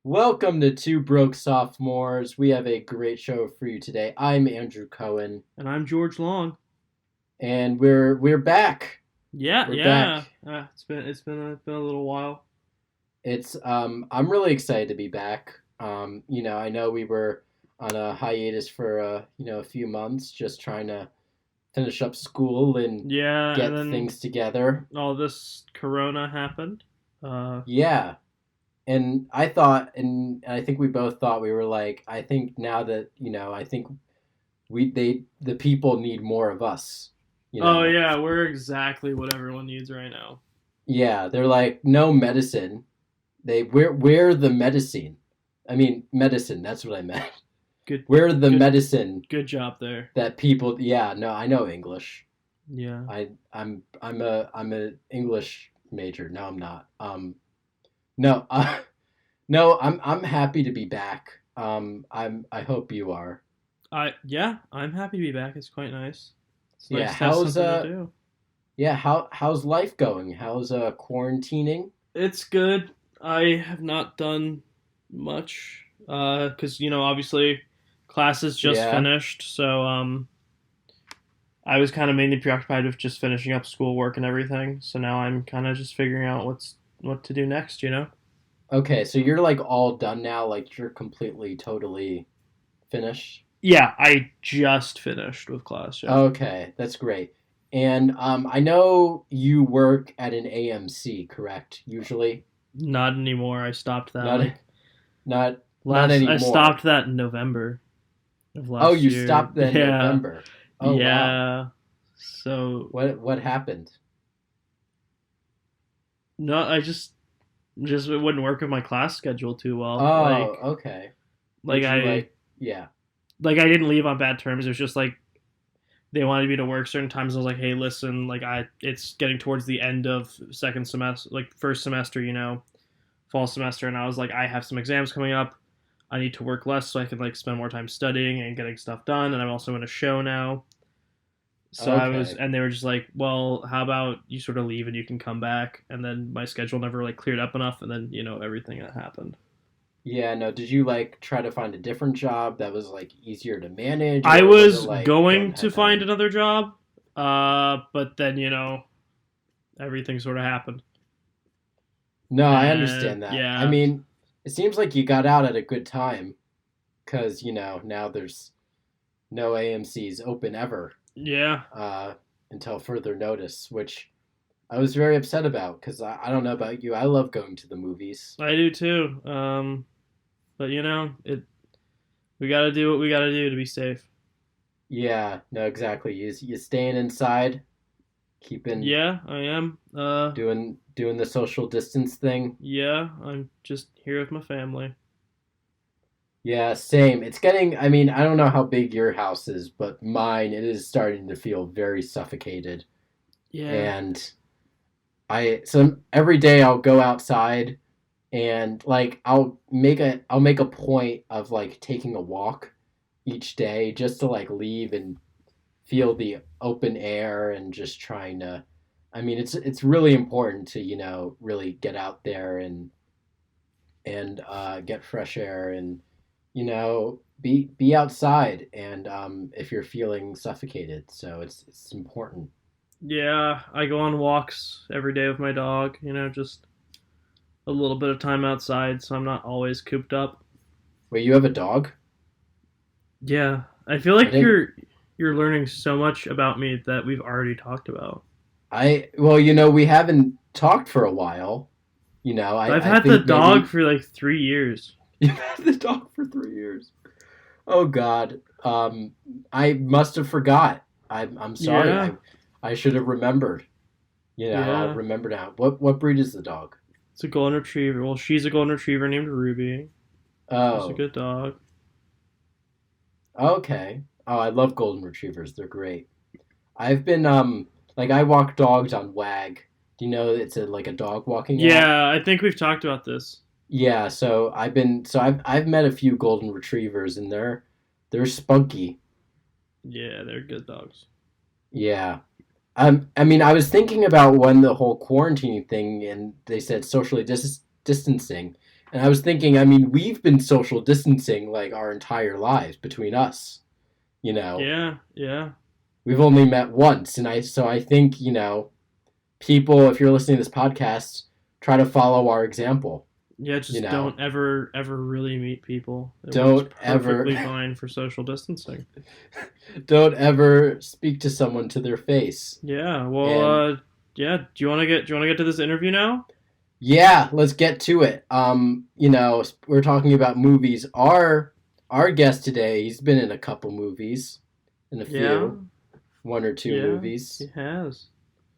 Welcome to Two Broke Sophomores. We have a great show for you today. I'm Andrew Cohen, And I'm George Long. and we're back. Yeah, We're back. yeah. It's been a little while. It's I'm really excited to be back. I know we were on a hiatus for a few months, just trying to finish up school and Yeah, and get then things together. all this Corona happened. Uh, Yeah, and I thought, and I think we both thought we were like, I think now that I think the people need more of us. You oh know, yeah, we're exactly what everyone needs right now. yeah, they're like no medicine. We're the medicine. I mean medicine. That's what I meant. Good, We're the good, medicine good job there. that people. Yeah, no, I know English. Yeah. I'm a English major. No, I'm not. No, no, I'm happy to be back. I hope you are. I'm happy to be back. It's quite nice. It's Yeah, nice to have how's something to do. yeah, how's life going? How's quarantining? It's good. I have not done much because obviously classes just Yeah. finished, so I was kind of mainly preoccupied with just finishing up schoolwork and everything. So now I'm kind of just figuring out what to do next. Okay, so you're like all done now, like you're completely totally finished. Yeah, I just finished with class. Yeah, Okay, that's great. And I know you work at an AMC, correct? Usually, not anymore. I stopped that not like not not last. I anymore. stopped that in November of Oh, last you year. stopped in Yeah, November. Oh wow. yeah. So What happened? no, I just it wouldn't work with my class schedule too well. Oh, okay. Like Did you I like yeah. like I didn't leave on bad terms. It was just like they wanted me to work certain times. I was like, hey, listen, like it's getting towards the end of second semester, like first semester, fall semester, and I was like, I have some exams coming up. I need to work less so I can like spend more time studying and getting stuff done. And I'm also in a show now. So Okay. and they were just like, well, how about you sort of leave and you can come back? And then my schedule never like cleared up enough, and then everything that happened. Yeah, no, did you like try to find a different job that was like easier to manage I or was it was like going don't to have find time? another job, but then everything sort of happened. No, I And understand that. I yeah, mean, it seems like you got out at a good time because, now there's no AMC's open ever yeah, uh, until further notice, which I was very upset about because I don't know about you. I love going to the movies. I do too. But we got to do what we got to do to be safe. Yeah, no, exactly. You staying inside, keeping Yeah, I am. doing the social distance thing. Yeah, I'm just here with my family. Yeah, same. It's getting, I mean, I don't know how big your house is, but mine, it is starting to feel very suffocated. Yeah, And so every day I'll go outside and like I'll make a point of like taking a walk each day just to like leave and feel the open air and just trying to I mean it's really important to, really get out there and get fresh air and be outside and if you're feeling suffocated. So it's important. yeah. I go on walks every day with my dog. Just a little bit of time outside, so I'm not always cooped up. Wait, you have a dog? Yeah, I feel I like didn't you're learning so much about me that we've already talked about. well, we haven't talked for a while. I've I had the think dog maybe for like 3 years. you've had the dog for 3 years. Oh God. I must have forgot. I'm sorry. Yeah, I should have remembered. I'll yeah. remember now. What breed is the dog? It's a golden retriever. Well, she's a golden retriever named Ruby. She's a Oh, good dog. okay. Oh, I love golden retrievers. They're great. I've been like I walk dogs on Wag. Do you know it's like a dog walking app? Yeah, I think we've talked about this. Yeah, so I've met a few golden retrievers and they're spunky. Yeah, they're good dogs. Yeah. I mean, I was thinking about when the whole quarantine thing and they said socially distancing. And I was thinking, I mean, we've been social distancing like our entire lives between us. You know, Yeah, yeah. we've only met once, and I think people, if you're listening to this podcast, try to follow our example. Yeah, You just know, don't ever really meet people. It works don't ever perfectly fine for social distancing. don't ever speak to someone to their face. Yeah, And well, yeah. Do you want to get to this interview now? yeah, let's get to it. We're talking about movies. Our guest today, he's been in a couple movies, in a Yeah, few, one or two yeah. movies. He has.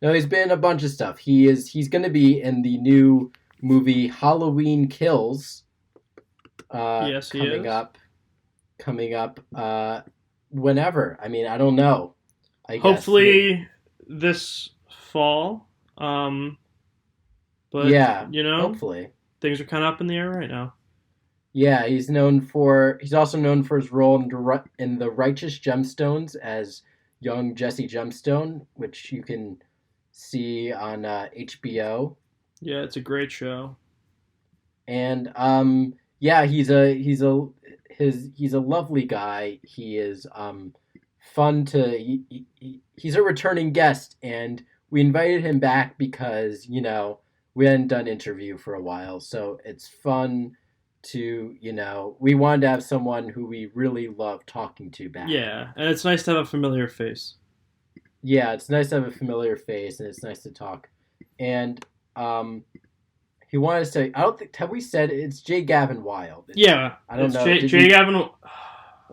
No, he's been in a bunch of stuff. He's going to be in the new movie Halloween Kills. Yes, he Coming is. up, whenever. I mean, I don't know. I guess. Hopefully this fall. Um, but Yeah, you know, hopefully. things are kind of up in the air right now. Yeah, he's also known for his role in the Righteous Gemstones as Young Jesse Gemstone, which you can see on HBO. Yeah, it's a great show. And yeah, he's a lovely guy. He is fun to he's a returning guest, and we invited him back because we hadn't done interview for a while, so it's fun to we wanted to have someone who we really love talking to back. Yeah, and it's nice to have a familiar face. Yeah, it's nice to have a familiar face, and it's nice to talk. And he wanted to say, I don't think, have we said it's J. Gavin Wilde? Yeah, I don't it's know. J. Gavin.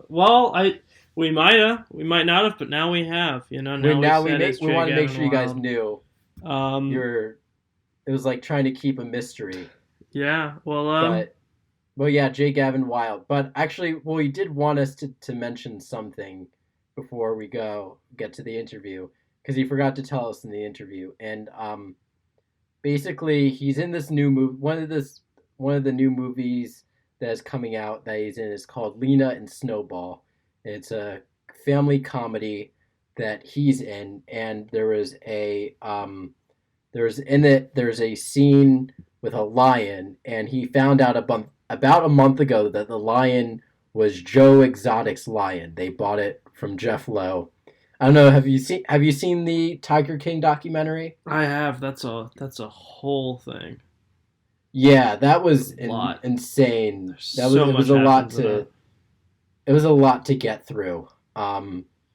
Well, we might not have, but now we have. Now we want to make sure you guys Wilde. knew. Um, It was like trying to keep a mystery. yeah. Well, But yeah, J. Gavin Wilde. But actually, well, he did want us to mention something before we get to the interview, because he forgot to tell us in the interview. And basically, he's in this new movie. One of the new movies that is coming out that he's in is called Lena and Snowball. It's a family comedy that he's in, and there's a scene with a lion, and he found out about a month ago that the lion was Joe Exotic's lion. They bought it from Jeff Lowe. I don't know. Have you seen the Tiger King documentary? I have. That's a whole thing. Yeah, that was insane. There's That was so it was much a lot happens in to it. it was a lot to get through.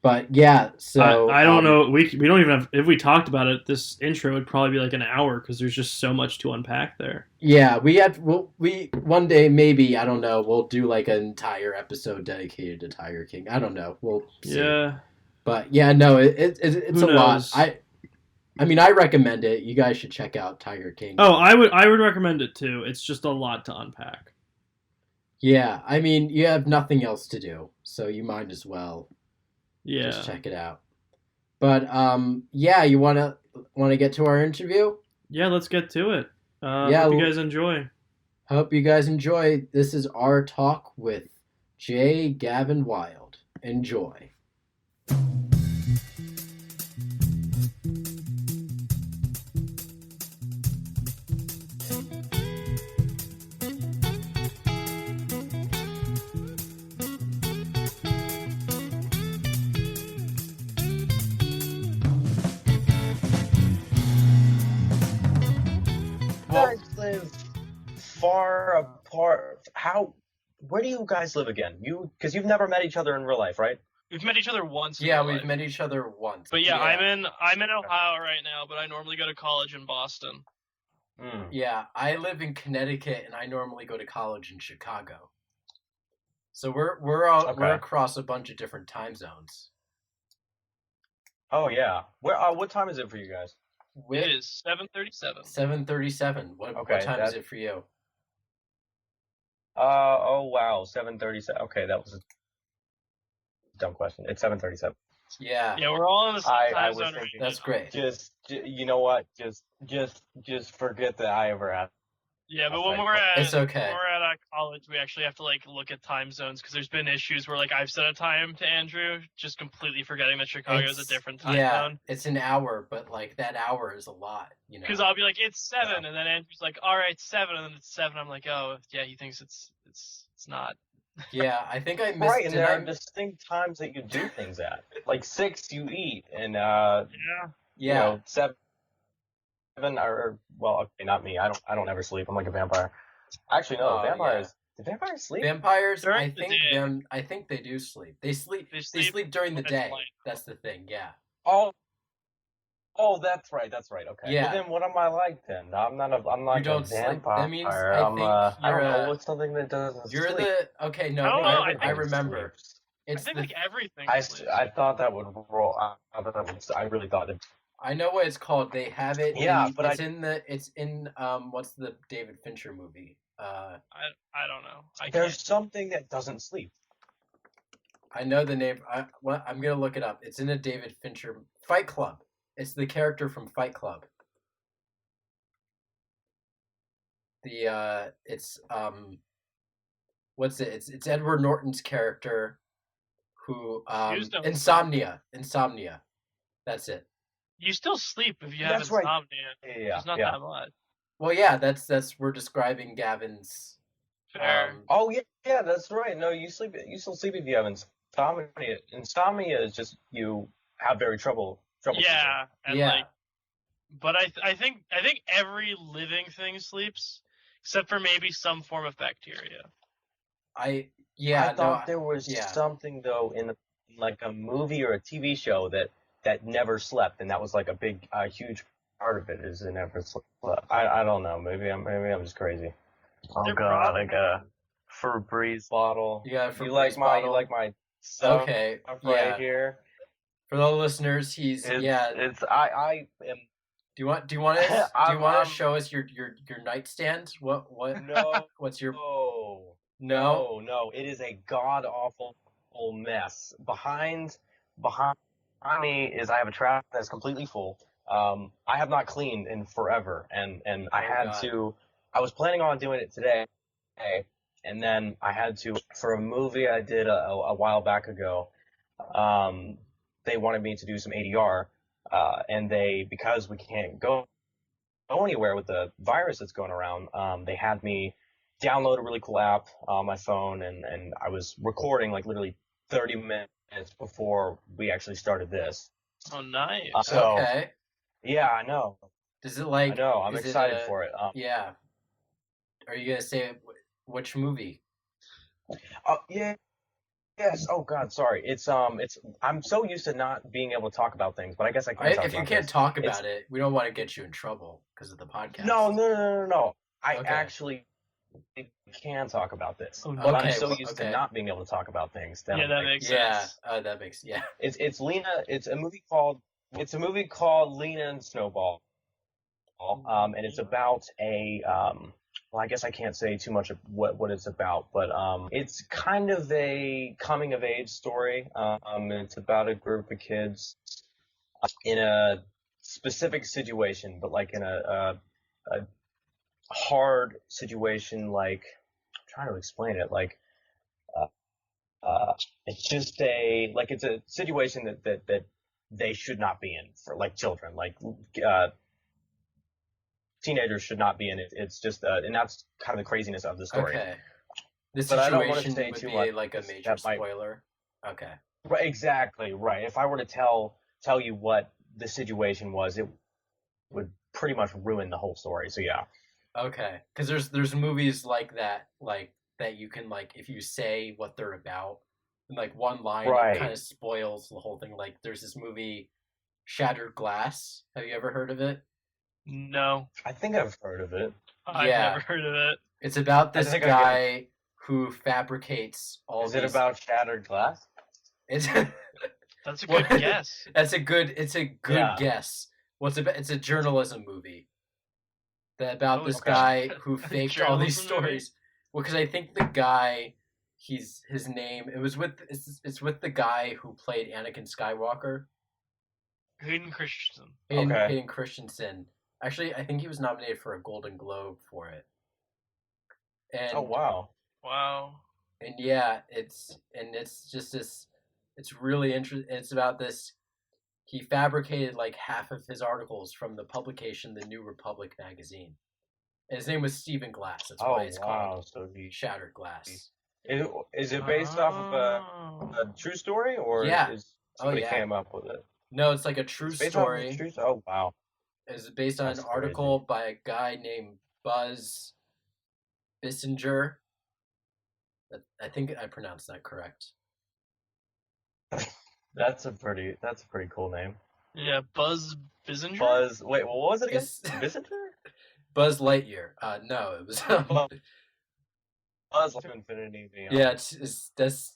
But yeah, so I don't know. We don't even have. If we talked about it, this intro would probably be like an hour because there's just so much to unpack there. Yeah, we one day maybe, I don't know, we'll do like an entire episode dedicated to Tiger King. I don't know. We'll see. Yeah. But yeah, no, it's Who a knows? lot. I mean, I recommend it. You guys should check out Tiger King. Oh, I would recommend it too. It's just a lot to unpack. Yeah, I mean, you have nothing else to do, so you might as well Yeah. just check it out. But yeah, you wanna get to our interview? Yeah, let's get to it. Yeah, Hope you guys enjoy. Hope you guys enjoy. This is our talk with J. Gavin Wilde. Enjoy. Guys live far apart. Where do you guys live again? Because you've never met each other in real life, right? We've met each other once. Yeah, we've met each other once. But yeah, I'm in Ohio right now, but I normally go to college in Boston. Yeah, I live in Connecticut, and I normally go to college in Chicago. So we're across a bunch of different time zones. Oh yeah. What time is it for you guys? It is 7:37. 7:37. What time is it for you? Oh wow, 7:37. Okay, that was a dumb question. It's 7:37. Yeah. Yeah, we're all in the same time zone. That's great. You know what? Just forget that I ever asked. Yeah, but when we're at it's okay. When we're at college, we actually have to like look at time zones because there's been issues where like I've set a time to Andrew, just completely forgetting that Chicago is a different time zone. It's an hour, but like that hour is a lot, you know. Because I'll be like, it's 7, and then Andrew's like, all right, 7, and then it's 7. I'm like, oh yeah, he thinks it's not. Yeah, I think I missed. Right, and there are distinct times that you do things at. Like 6, you eat, and you know, 7 or well, okay, not me. I don't ever sleep. I'm like a vampire. Actually, no, vampires. Do vampires sleep? Vampires, During I think they do sleep. They sleep during the when it's day. light. That's the thing. Yeah. Oh, that's right. Okay. Yeah. But then what am I like then? I'm not You a don't sleep. vampire. That means I don't know what's something that doesn't You're sleep. okay. No, I remember. I think like everything. I thought that would roll. I really thought it. I know what it's called. They have it. Yeah, but it's in what's the David Fincher movie? I don't know. There's something that doesn't sleep. I know the name. I'm gonna look it up. It's in a David Fincher Fight Club. It's the character from Fight Club. It's what's it? It's Edward Norton's character, who Insomnia. That's it. You still sleep if you have insomnia. Yeah, it's not that much. Well, yeah, that's we're describing Gavin's. Fair. Oh yeah, that's right. No, you still sleep if you have insomnia. Insomnia is just you have very trouble. Yeah, and like, but I think every living thing sleeps, except for maybe some form of bacteria. I thought there was something though in like a movie or a TV show that never slept, and that was like a big, huge part of it is it never slept. I don't know. Maybe I'm just crazy. Oh God, I got a Febreze bottle. You got a You Febreze bottle? You like my stuff okay, right here. For the listeners, It's I am. Do you want to show us your nightstand? What? No. What's your? No. It is a god awful mess. Behind me is I have a trash that's completely full. I have not cleaned in forever, and I had to. I was planning on doing it today, and then I had to for a movie I did a while back ago. They wanted me to do some ADR, and because we can't go anywhere with the virus that's going around, they had me download a really cool app on my phone, and I was recording like literally 30 minutes before we actually started this. Oh, nice. Okay. Yeah, I know. Does it like? I know. I'm excited for it. Yeah. Are you gonna say which movie? Yeah. Yes. Oh God, sorry. It's I'm so used to not being able to talk about things, but I guess I can. If you can't talk about it, we don't want to get you in trouble because of the podcast. No. I actually can talk about this, but I'm so used to not being able to talk about things. That makes sense. That makes It's Lena. It's a movie called Lena and Snowball, and it's about a well, I guess I can't say too much of what it's about, but it's kind of a coming of age story. It's about a group of kids in a specific situation, but like in a hard situation. Like I'm trying to explain it. Like it's just it's a situation that they should not be in for like children. Like teenagers should not be in it. It's just, and that's kind of the craziness of the story. Okay. This situation I don't want to say would too be much. Like a major spoiler. Okay. Right, exactly. Right. If I were to tell you what the situation was, it would pretty much ruin the whole story. So yeah. Okay. Because there's movies like that you can like if you say what they're about, in like one line, it kind of spoils the whole thing. Like there's this movie, Shattered Glass. Have you ever heard of it? No. I think I've heard of it. I've never heard of it. It's about this guy who fabricates all these... Is it about shattered glass? It's That's a good guess. It's a good guess. It's a journalism movie. About this guy who faked all these stories. Well, because I think the guy, his name, it's with the guy who played Anakin Skywalker. Hayden Christensen. Hayden Christensen. Actually, I think he was nominated for a Golden Globe for it. And, oh wow! Wow. And yeah, it's just this. It's really interesting. It's about this. He fabricated like half of his articles from the publication, The New Republic magazine. And his name was Stephen Glass. That's why it's called So he Shattered Glass. is it based off of a true story, or Yeah. is somebody yeah. came up with it? No, it's like a true It's based off of a story. true story. Oh wow. It's based on That's an article by a guy named Buzz Bissinger. I think I pronounced that correct. That's a pretty cool name. Yeah, Buzz Bissinger? Buzz. Wait, what was it again? It's Bissinger? Buzz Lightyear. No, it was. Buzz to infinity and beyond.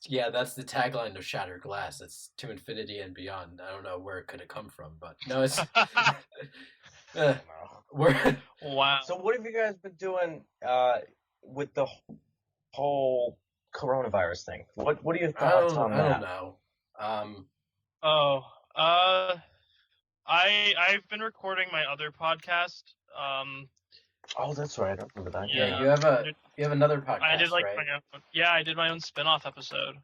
Yeah, that's the tagline of Shattered Glass. It's to infinity and beyond. I don't know where it could have come from, but no, it's. Wow. So what have you guys been doing with the whole coronavirus thing? What are your thoughts on that? I don't know. I've been recording my other podcast. Oh, that's right. I remember that. Yeah, you have another podcast. I did like right? I did my own spin-off episode.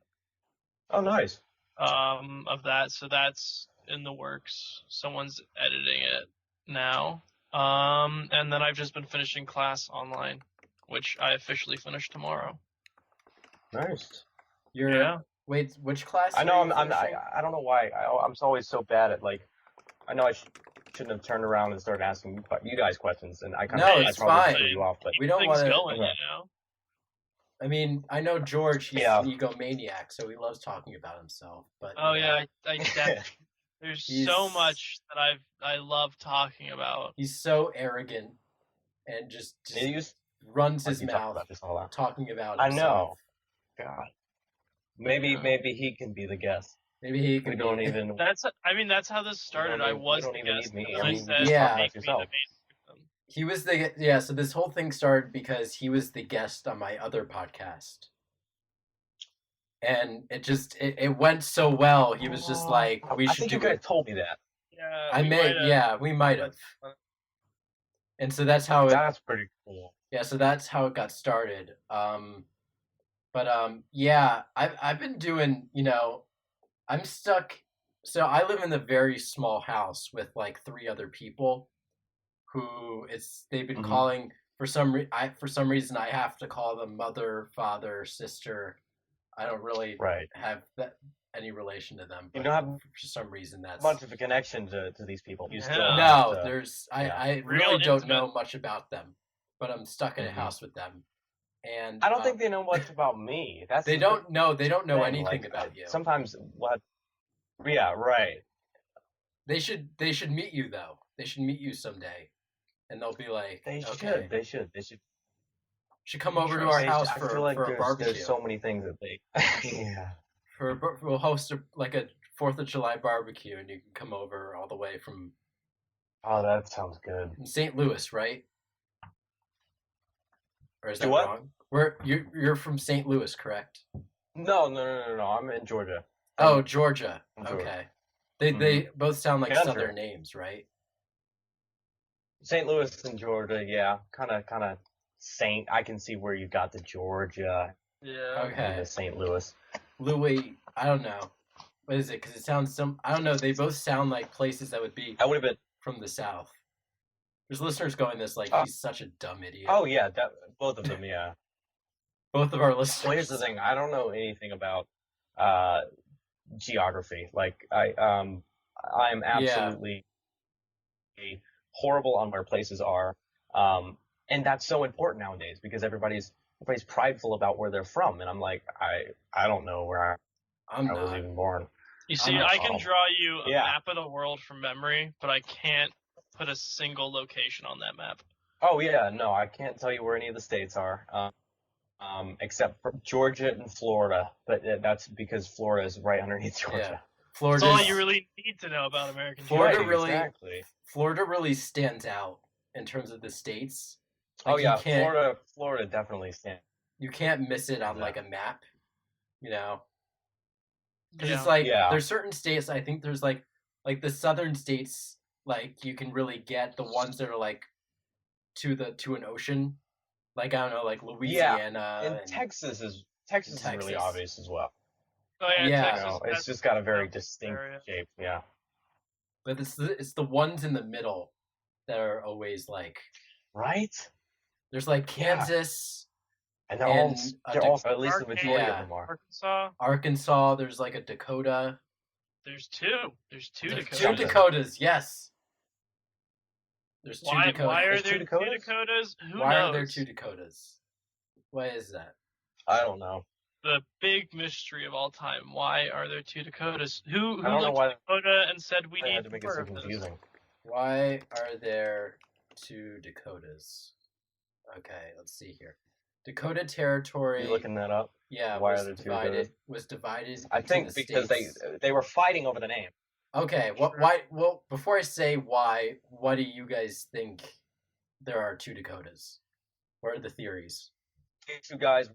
Oh, nice. Of that, so that's in the works. Someone's editing it now. And then I've just been finishing class online, which I officially finish tomorrow. Nice. Wait, which class? I know I don't know why I'm always so bad at like. I know I shouldn't have turned around and started asking you guys questions, and I kind of it's fine. threw you off, but We don't want to. You know. I mean, I know George. He's an egomaniac, so he loves talking about himself. But I there's so much that I love talking about. He's so arrogant and just runs his mouth talking about himself. I know. God. Maybe he can be the guest. Maybe he can. We don't even. That's how this started. I was the guest. He was so this whole thing started because he was the guest on my other podcast. And it went so well. He was just like, we should do it. I think you guys told me that. Yeah. We might have. And so that's how that's pretty cool. Yeah, so that's how it got started. I've been doing, I'm stuck. So I live in a very small house with like 3 other people who they've been calling for some reason I have to call them mother, father, sister. I don't really have any relation to them. But you don't have for some reason that's much of a connection to these people. You still I really don't know much about them, but I'm stuck in a house with them. And I don't think they know much about me. They don't know anything about you. Sometimes what? Yeah, right. They should meet you though. They should meet you someday, and they'll be like, They should. Should come over to our house for a barbecue. There's so many things that they. Yeah. We'll host a 4th of July barbecue, and you can come over all the way from. Oh, that sounds good. St. Louis, right? Or is that wrong? You're from St. Louis, correct? No. I'm in Georgia. Oh, Georgia. Okay. They both sound like Southern names, right? St. Louis and Georgia, yeah, kind of Saint. I can see where you got the Georgia. Yeah. Okay. The St. Louis. Louis, I don't know. What is it? Because it sounds I don't know. They both sound like places that would be. I would have been from the South. There's listeners going this like he's such a dumb idiot. Oh yeah, both of them, yeah. Both of our listeners. Well, here's the thing. I don't know anything about geography. Like I'm absolutely horrible on where places are, and that's so important nowadays because everybody's prideful about where they're from, and I'm like, I don't know where I was even born. You see, I can draw you a map of the world from memory, but I can't put a single location on that map. Oh yeah, no, I can't tell you where any of the states are, except for Georgia and Florida, but that's because Florida is right underneath Georgia. Yeah. Florida. That's all you really need to know about American geography. Florida really stands out in terms of the states. Like, Florida definitely stands. You can't miss it on like a map, Because it's like there's certain states. I think there's like the southern states. Like you can really get the ones that are like to an ocean, Like I don't know, like Yeah, Louisiana and and Texas is really Texas. obvious as well. Oh yeah, Yeah, You know, Texas. it's That's just got a very that distinct area. shape. Yeah. but it's the ones in the middle that are always like Right? there's like Yeah. Kansas And and they're all at least the majority of yeah, them are. Arkansas. Arkansas. There's like a Dakota. There's two. There's two There's Dakotas. two Something. Dakotas. Yes, there's two Why Dakotas. are There's there two Dakotas? two Dakotas? Who Why knows? are there two Dakotas? Why is that? I don't know. The big mystery of all time. Why are there two Dakotas? Who I don't know looked why at Dakota and said we they need had to make it more so of this? confusing. Why are there two Dakotas? Okay, let's see here. Dakota Are territory. you looking that up? Yeah, Why was are there two divided. Dakotas? Was divided. I into think the because states. they were fighting over the name. Okay, what? Why? Well, before I say why, what do you guys think there are two Dakotas? What are the theories? These two guys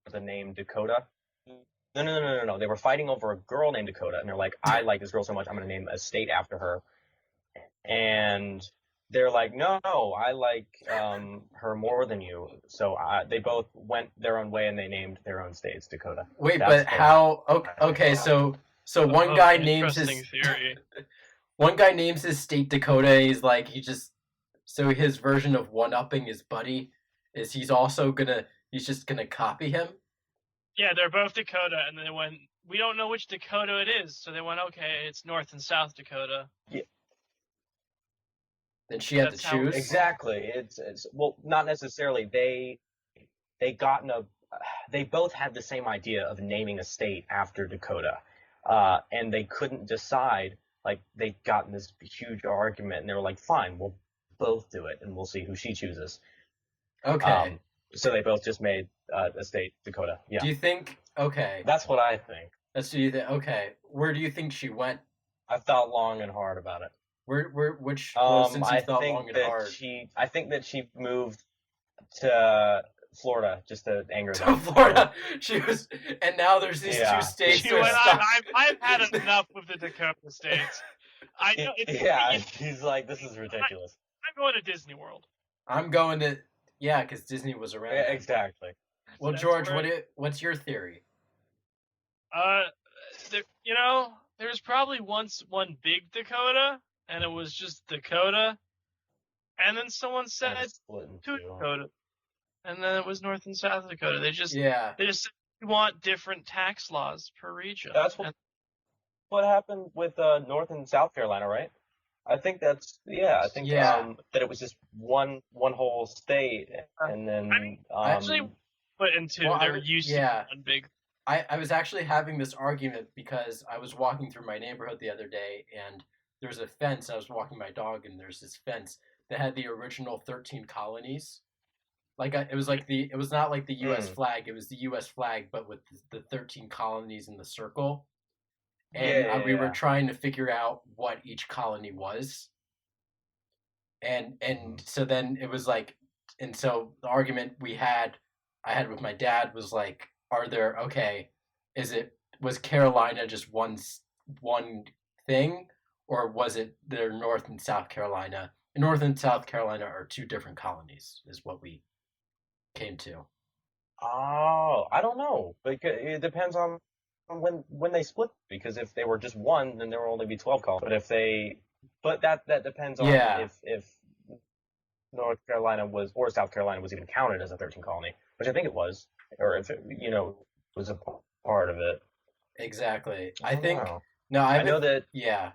with the name Dakota. No. They were fighting over a girl named Dakota, and they're like, I like this girl so much, I'm going to name a state after her. And they're like, no, I like her more than you. So they both went their own way, and they named their own states Dakota. Wait, That's but their- how? Okay, so one guy names his interesting theory. one guy names his state Dakota. And he's like so his version of one upping his buddy is he's just gonna copy him. Yeah, they're both Dakota, and they went. We don't know which Dakota it is, so they went. Okay, it's North and South Dakota. Then she had to That's how- choose. Exactly. It's well, not necessarily. They got in a. They both had the same idea of naming a state after Dakota, and they couldn't decide. Like they got in this huge argument, and they were like, "Fine, we'll both do it, and we'll see who she chooses." Okay. So they both just made a state Dakota. Yeah, Do you think? Okay. that's what I think. That's do you think? Okay. Where do you think she went? I've thought long and hard about it. Which? Well, since you I thought think long and that hard. I think that she moved to Florida just to anger To them. Florida, she was, and now there's these Yeah. two states. She that are went stuck. on. I've had enough with the Dakota states. I know. Yeah, he's like, this is ridiculous. I'm going to Disney World. I'm going to, yeah, because Disney was around. Yeah, then. exactly. Well, That's George, where- what's your theory? There's probably once one big Dakota, and it was just Dakota, and then someone said And split in two two. Dakota, and then it was North and South Dakota. They just Yeah. said we want different tax laws per region. That's And what happened with North and South Carolina, right? I think that's I think Yeah. that it was just one whole state, and then actually put into Well, there used to yeah. be one big. I was actually having this argument because I was walking through my neighborhood the other day and there's a fence. I was walking my dog and there's this fence that had the original 13 colonies. Like it was not like the U.S. flag. It was the U.S. flag, but with the 13 colonies in the circle. And we were trying to figure out what each colony was. And so then it was like, and so the argument I had with my dad was like, was Carolina just one thing, or was it their North and South Carolina? North and South Carolina are two different colonies, is what we came to. Oh, I don't know. Because it depends on when they split. Because if they were just one, then there will only be 12 colonies. But that depends on if North Carolina or South Carolina was even counted as a 13 colony, which I think it was, or if it, was a part of it. Exactly. I think I know that. Yeah.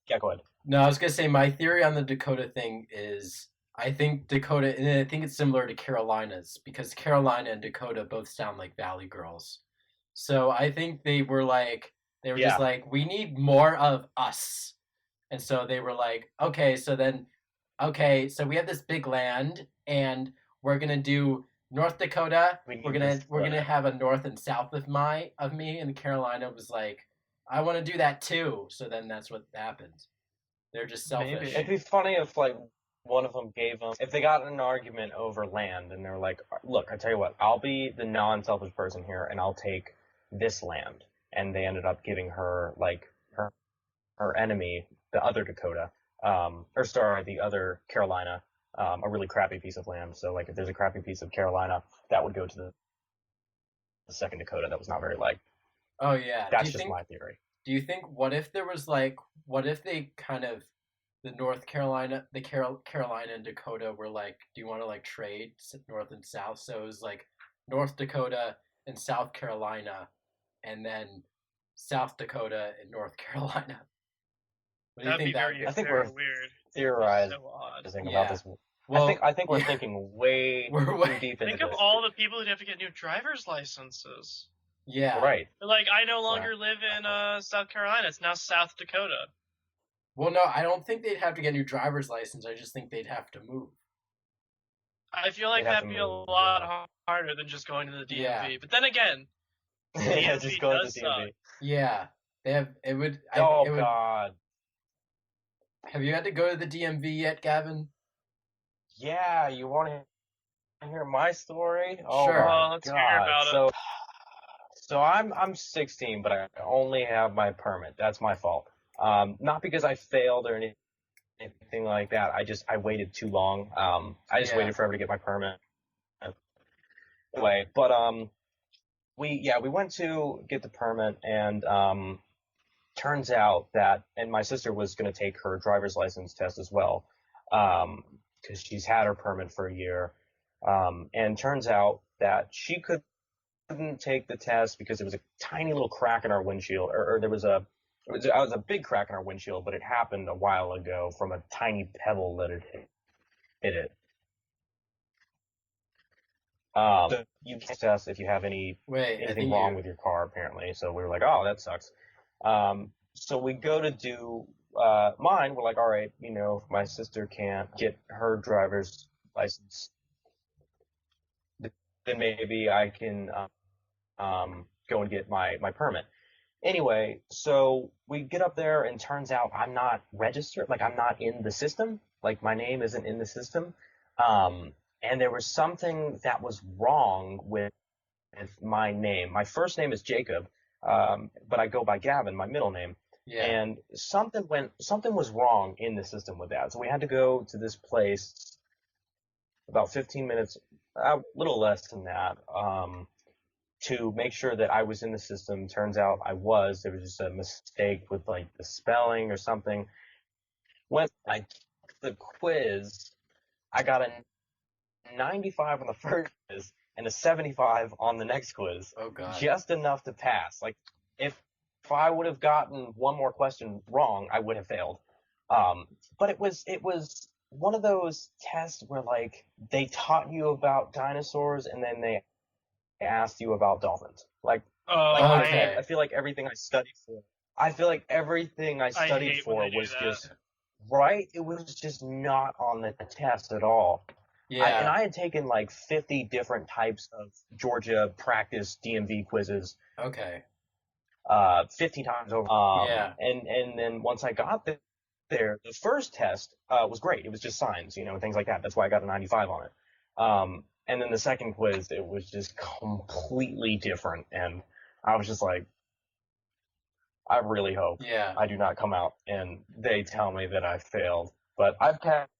Yeah, go ahead. No, I was gonna say my theory on the Dakota thing is I think Dakota, and I think it's similar to Carolina's because Carolina and Dakota both sound like Valley Girls. So I think they were just like, we need more of us, and so they were like, okay, so we have this big land, and we're gonna do North Dakota. We're gonna have a north and south of me, and Carolina was like, I want to do that too. So then that's what happened. They're just selfish. Maybe. It'd be funny if one of them if they got in an argument over land, and they're like, look, I tell you what, I'll be the non-selfish person here, and I'll take this land, and they ended up giving her her enemy, the other Dakota, the other Carolina, a really crappy piece of land. So like if there's a crappy piece of Carolina, that would go to the second Dakota that was not very liked. Oh yeah. That's just my theory. Do you think what if there was like what if they kind of the North Carolina the Carolina and Dakota were like, do you want to like trade North and South? So it was like North Dakota and South Carolina, and then South Dakota and North Carolina. What do you That'd think be that very, would I think very we're weird. theorizing So odd. about Yeah. this. Well, I think we're yeah. thinking way We're too way- deep into Think of this. all the people who'd have to get new driver's licenses. Yeah. Right. Like, I no longer live in South Carolina. It's now South Dakota. Well, no, I don't think they'd have to get a new driver's license. I just think they'd have to move. I feel like They'd have that'd to be a move, lot harder than just going to the DMV. Yeah. But then again, Yeah, DMV just go to does the DMV. suck. Yeah, they have. It would. Oh it would. God. Have you had to go to the DMV yet, Gavin? Yeah, you want to hear my story? Oh Sure. my Let's hear God. about it. So I'm 16, but I only have my permit. That's my fault. Not because I failed or anything like that. I waited too long. I just Yeah. waited forever to get my permit. Anyway, but we went to get the permit, and turns out that, and my sister was going to take her driver's license test as well, because she's had her permit for a year, and turns out that she couldn't take the test because there was a tiny little crack in our windshield, or there was a big crack in our windshield, but it happened a while ago from a tiny pebble that had hit it. So you can't test if you have Wait, I anything think wrong with your car, apparently. So we were like, oh, that sucks. So we go to do mine. We're like, all right, if my sister can't get her driver's license, then maybe I can go and get my permit. Anyway, so we get up there, and turns out I'm not registered. Like, I'm not in the system. Like, my name isn't in the system. And there was something that was wrong with my name. My first name is Jacob, but I go by Gavin, my middle name. Yeah. And something was wrong in the system with that. So we had to go to this place about 15 minutes, a little less than that, to make sure that I was in the system. Turns out I was. There was just a mistake with like the spelling or something. When I took the quiz, I got a 95 on the first quiz and a 75 on the next quiz. Oh God. Just enough to pass. Like, if I would have gotten one more question wrong, I would have failed. But it was one of those tests where like they taught you about dinosaurs and then they asked you about dolphins. Like, okay. I feel like everything I studied for. I feel like everything I studied hate when for they do was that. just right. It was just not on the test at all. Yeah. And I had taken like 50 different types of Georgia practice DMV quizzes, Okay. 50 times over. Yeah. And then once I got there, the first test was great. It was just signs, things like that. That's why I got a 95 on it. And then the second quiz, it was just completely different. And I was just like, I really hope Yeah. I do not come out and they tell me that I failed. But I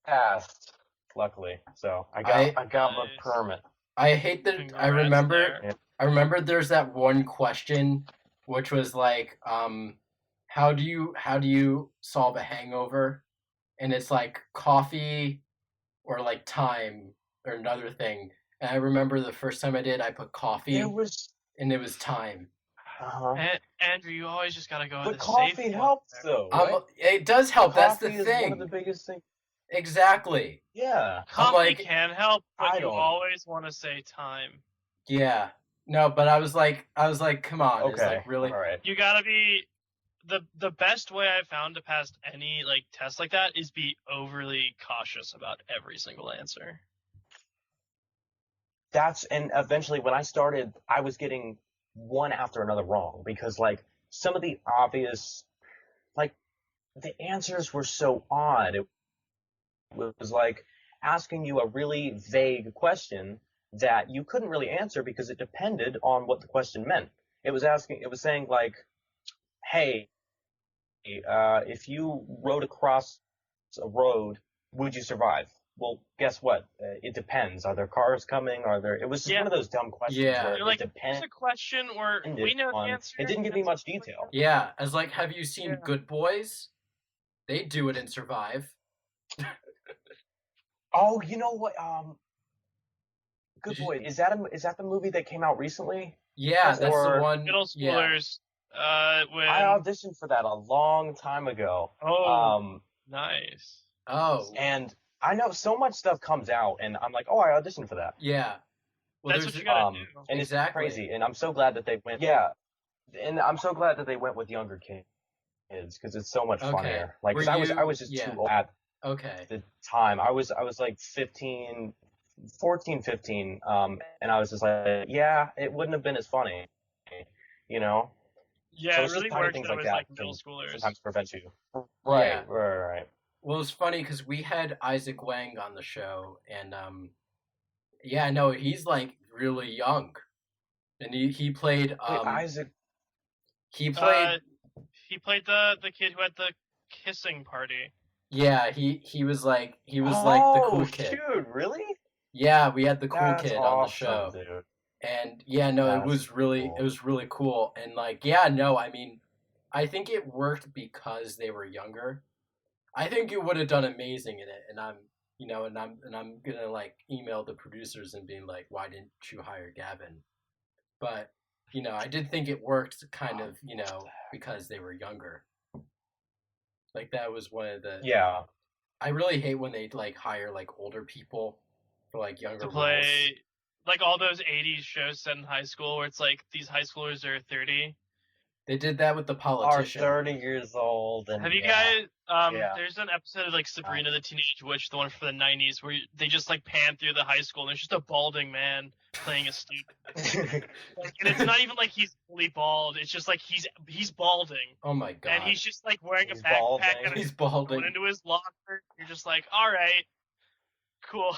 passed, luckily. So I got my Nice. permit. I hate that. Congrats I remember. there. I remember. There's that one question, which was like, how do you solve a hangover? And it's like coffee, or like time, or another thing. And I remember the first time I did, I put coffee, There was, and it was time. Andrew, you always just gotta go. but with the coffee safe one helps there. though, right? It does help. That's the Coffee is thing. one of the biggest things. Exactly. Yeah. Coffee like- can help, but I you don't. always want to say time. Yeah. No, but I was like, come on. It's Okay. like really. All right. You gotta be the best way I've found to pass any like test like that is be overly cautious about every single answer. And eventually when I started, I was getting one after another wrong because like some of the obvious, like the answers were so odd. It was like asking you a really vague question that you couldn't really answer because it depended on what the question meant. It was saying like, hey, if you rode across a road, would you survive? well, guess what? It depends. Are there cars coming? It was just one of those dumb questions where They're like, it here's a question where we know the answer. It didn't give me much detail. Yeah, as like, have you seen Good Boys? They do it and survive. Oh, you know what? Good Boy. Is that the movie that came out recently? Yeah, that's the one. Middle schoolers. When I auditioned for that a long time ago. Oh, nice. Oh, and I know so much stuff comes out, and I'm like, oh, I auditioned for that. Yeah. Well, that's what you gotta do. And exactly. It's crazy, and I'm so glad that they went. Yeah, and I'm so glad that they went with younger kids because it's so much funnier. Like, cause I was just too old at the time. I was like 15, 14, 15, and I was just like, yeah, it wouldn't have been as funny, you know. Yeah, so it really worked. Things like that like middle schoolers sometimes prevent you. Right. Well, it's funny because we had Isaac Wang on the show, and yeah, no, he's like really young, and he played Isaac. He played the kid who had the kissing party. Yeah, he was like the cool kid. Dude, really? Yeah, we had the cool That's kid awesome, on the show. Dude. And yeah, no, it was really cool. And like, yeah, no, I mean, I think it worked because they were younger. I think you would have done amazing in it, and I'm gonna like email the producers and being like, why didn't you hire Gavin? But I did think it worked kind of, because they were younger. Like that was one of the I really hate when they like hire like older people for like younger to play roles. Like all those 80s shows set in high school where it's like these high schoolers are 30. They did that with The Politician. Are 30 years old. And have you guys? There's an episode of like Sabrina the Teenage Witch, the one from the 90s, where they just like pan through the high school and there's just a balding man playing a student. And it's not even like he's fully bald. It's just like he's balding. Oh my god! And he's just like wearing a backpack and he's balding. Going into his locker. You're just like, all right, cool.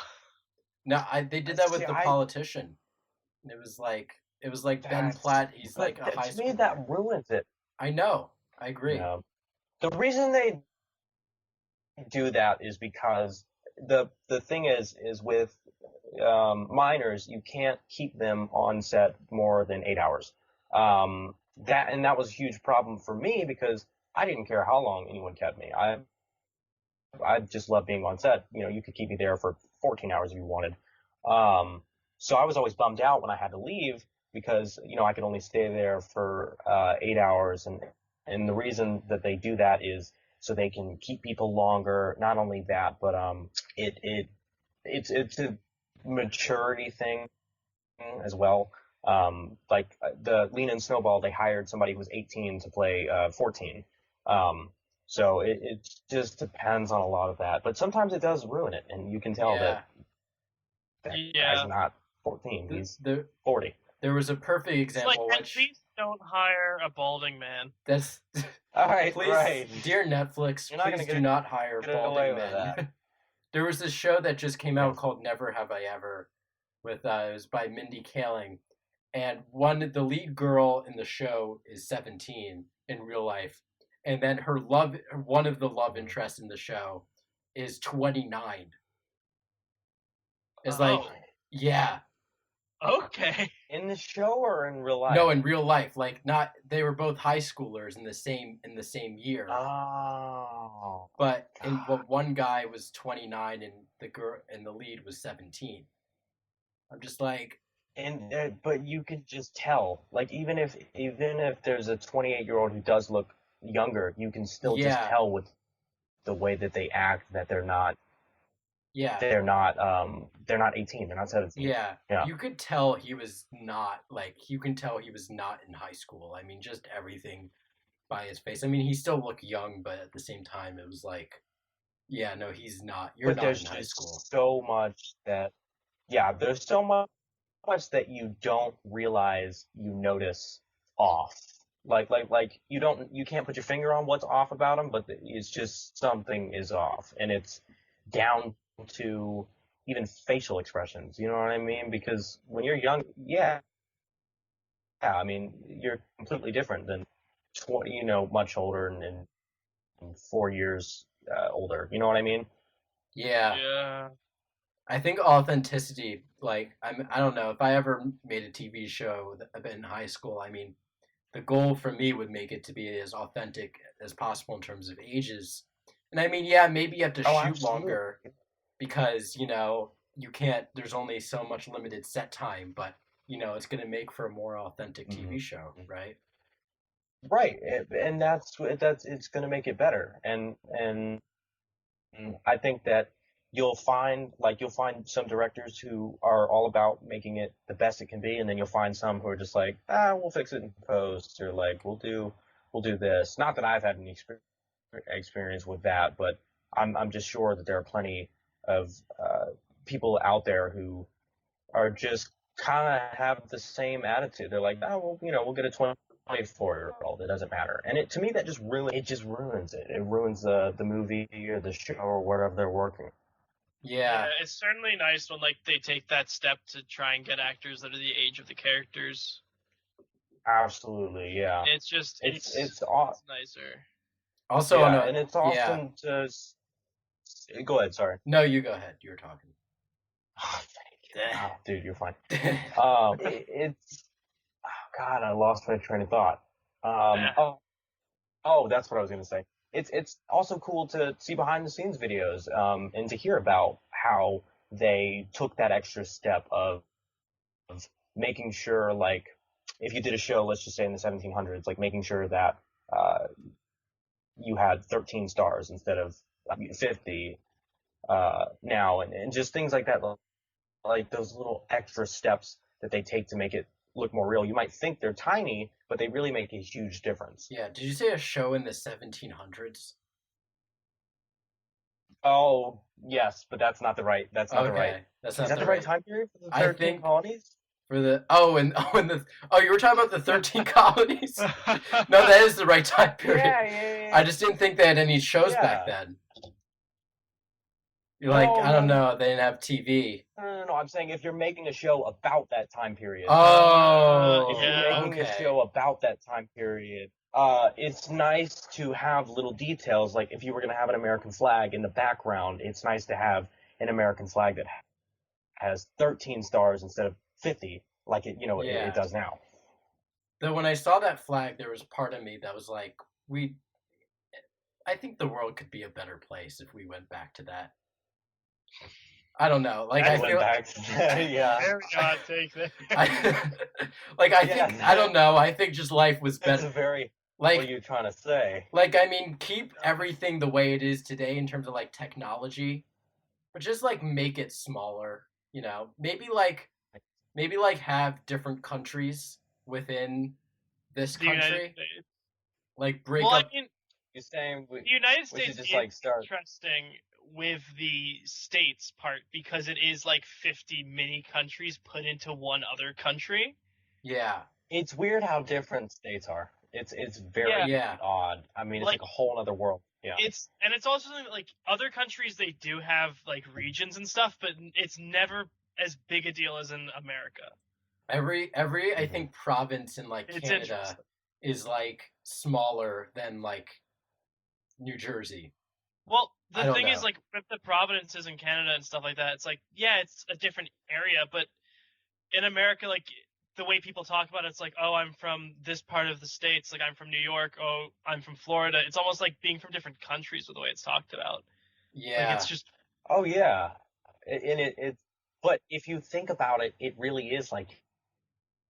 No, they did that with The Politician. It was like Ben Platt. He's like a high school. To me, that ruins it. I know. I agree. Yeah. The reason they do that is because the thing is with minors, you can't keep them on set more than 8 hours. That was a huge problem for me because I didn't care how long anyone kept me. I just love being on set. You could keep me there for 14 hours if you wanted. So I was always bummed out when I had to leave because, I could only stay there for 8 hours. And the reason that they do that is so they can keep people longer. Not only that, but it's a maturity thing as well. Like the Lean and Snowball, they hired somebody who was 18 to play 14. So it just depends on a lot of that. But sometimes it does ruin it, and you can tell that guy's not 14. He's 40. There was a perfect example. It's like, please don't hire a balding man. That's all right. Please, right. Dear Netflix, please do not hire balding men. There was this show that just came out called Never Have I Ever, with it was by Mindy Kaling, and the lead girl in the show is 17 in real life, and then one of the love interests in the show is 29. It's like, yeah. Okay. In the show or in real life? No, in real life. Like they were both high schoolers in the same year. Oh. But one guy was 29 and the girl and the lead was 17. I'm just like, but you can just tell. Like even if there's a 28-year-old who does look younger, you can still just tell with the way that they act that they're not. Yeah. They're not 18, they're not 17. Yeah. You could tell he was not in high school. I mean, just everything by his face. I mean, he still looked young, but at the same time it was like, yeah, no, he's not. You're not in high school. So much that there's so much that you don't realize you notice off. Like you can't put your finger on what's off about him, but it's just something is off, and it's down to even facial expressions, you know what I mean? Because when you're young, I mean, you're completely different than 20, much older and 4 years older. You know what I mean? Yeah. Yeah. I think authenticity, like I don't know if I ever made a TV show in high school. I mean, the goal for me would make it to be as authentic as possible in terms of ages. And I mean, yeah, maybe you have to Oh, shoot absolutely. longer because you can't. There's only so much limited set time, but it's going to make for a more authentic Hmm. TV show, right? Right, and that's it's going to make it better. And I think that you'll find some directors who are all about making it the best it can be, and then you'll find some who are just like, we'll fix it in post, or like we'll do this. Not that I've had any experience with that, but I'm just sure that there are plenty of people out there who are just kind of have the same attitude. They're like, well, we'll get a 24-year-old. It doesn't matter. And to me, that just ruins it. It ruins the movie or the show or whatever they're working. Yeah, it's certainly nice when like they take that step to try and get actors that are the age of the characters. Absolutely, yeah. It's just It's nicer. also on yeah, a and it's yeah. awesome to go ahead. Sorry. No, you go ahead. You were talking. Oh, thank you. Oh, dude, you're fine. Yeah. It's God, I lost my train of thought. That's what I was gonna say. It's also cool to see behind the scenes videos, and to hear about how they took that extra step of making sure, like, if you did a show, let's just say in the 1700s, like making sure that uh, you had 13 stars instead of 50 now, and just things like that, like those little extra steps that they take to make it look more real. You might think they're tiny, but they really make a huge difference. Yeah. Did you say a show in the 1700s? Oh, yes, but that's not the right. Okay, that's Is not that the the right right. time period for the I 13 think colonies? for the you were talking about the 13 colonies. No, that is the right time period. Yeah. I just didn't think they had any shows back Yeah. then. You're like, No, I don't no, know, they didn't have TV. no. I'm saying if you're making a show about that time period, if you're Oh, making a okay. show about that time period, it's nice to have little details. Like if you were going to have an American flag in the background, it's nice to have an American flag that has 13 stars instead of 50, like it Yeah. does now. Though when I saw that flag, there was part of me that was like, I think the world could be a better place if we went back to that. I don't know. Like I Went feel back to that, yeah. Very hot take there. I Yeah, think I don't know. I think just life was That's a better. very. What are Like you trying to say? I mean, keep everything the way it is today in terms of like technology, but just like make it smaller. Maybe like have different countries within this The United country. States. Like break Well, I up. mean, You're saying the United we should States just is like start. interesting with the states part because it is like 50 mini countries put into one other country. Yeah. It's weird how different states are. It's very Yeah. odd. I mean, it's like a whole other world. Yeah. It's also something that, like, other countries, they do have like regions and stuff, but it's never as big a deal as in America. Every I think province in like It's Canada interesting. is like smaller than like New Jersey. Well, I the don't thing is, know. like, with the provinces in Canada and stuff like that, it's like, yeah, it's a different area, but in America, like, the way people talk about it, it's like, oh, I'm from this part of the States, like, I'm from New York, oh, I'm from Florida. It's almost like being from different countries with the way it's talked about. Like, it's Yeah. just, Oh yeah. And it's. But if you think about it, it really is like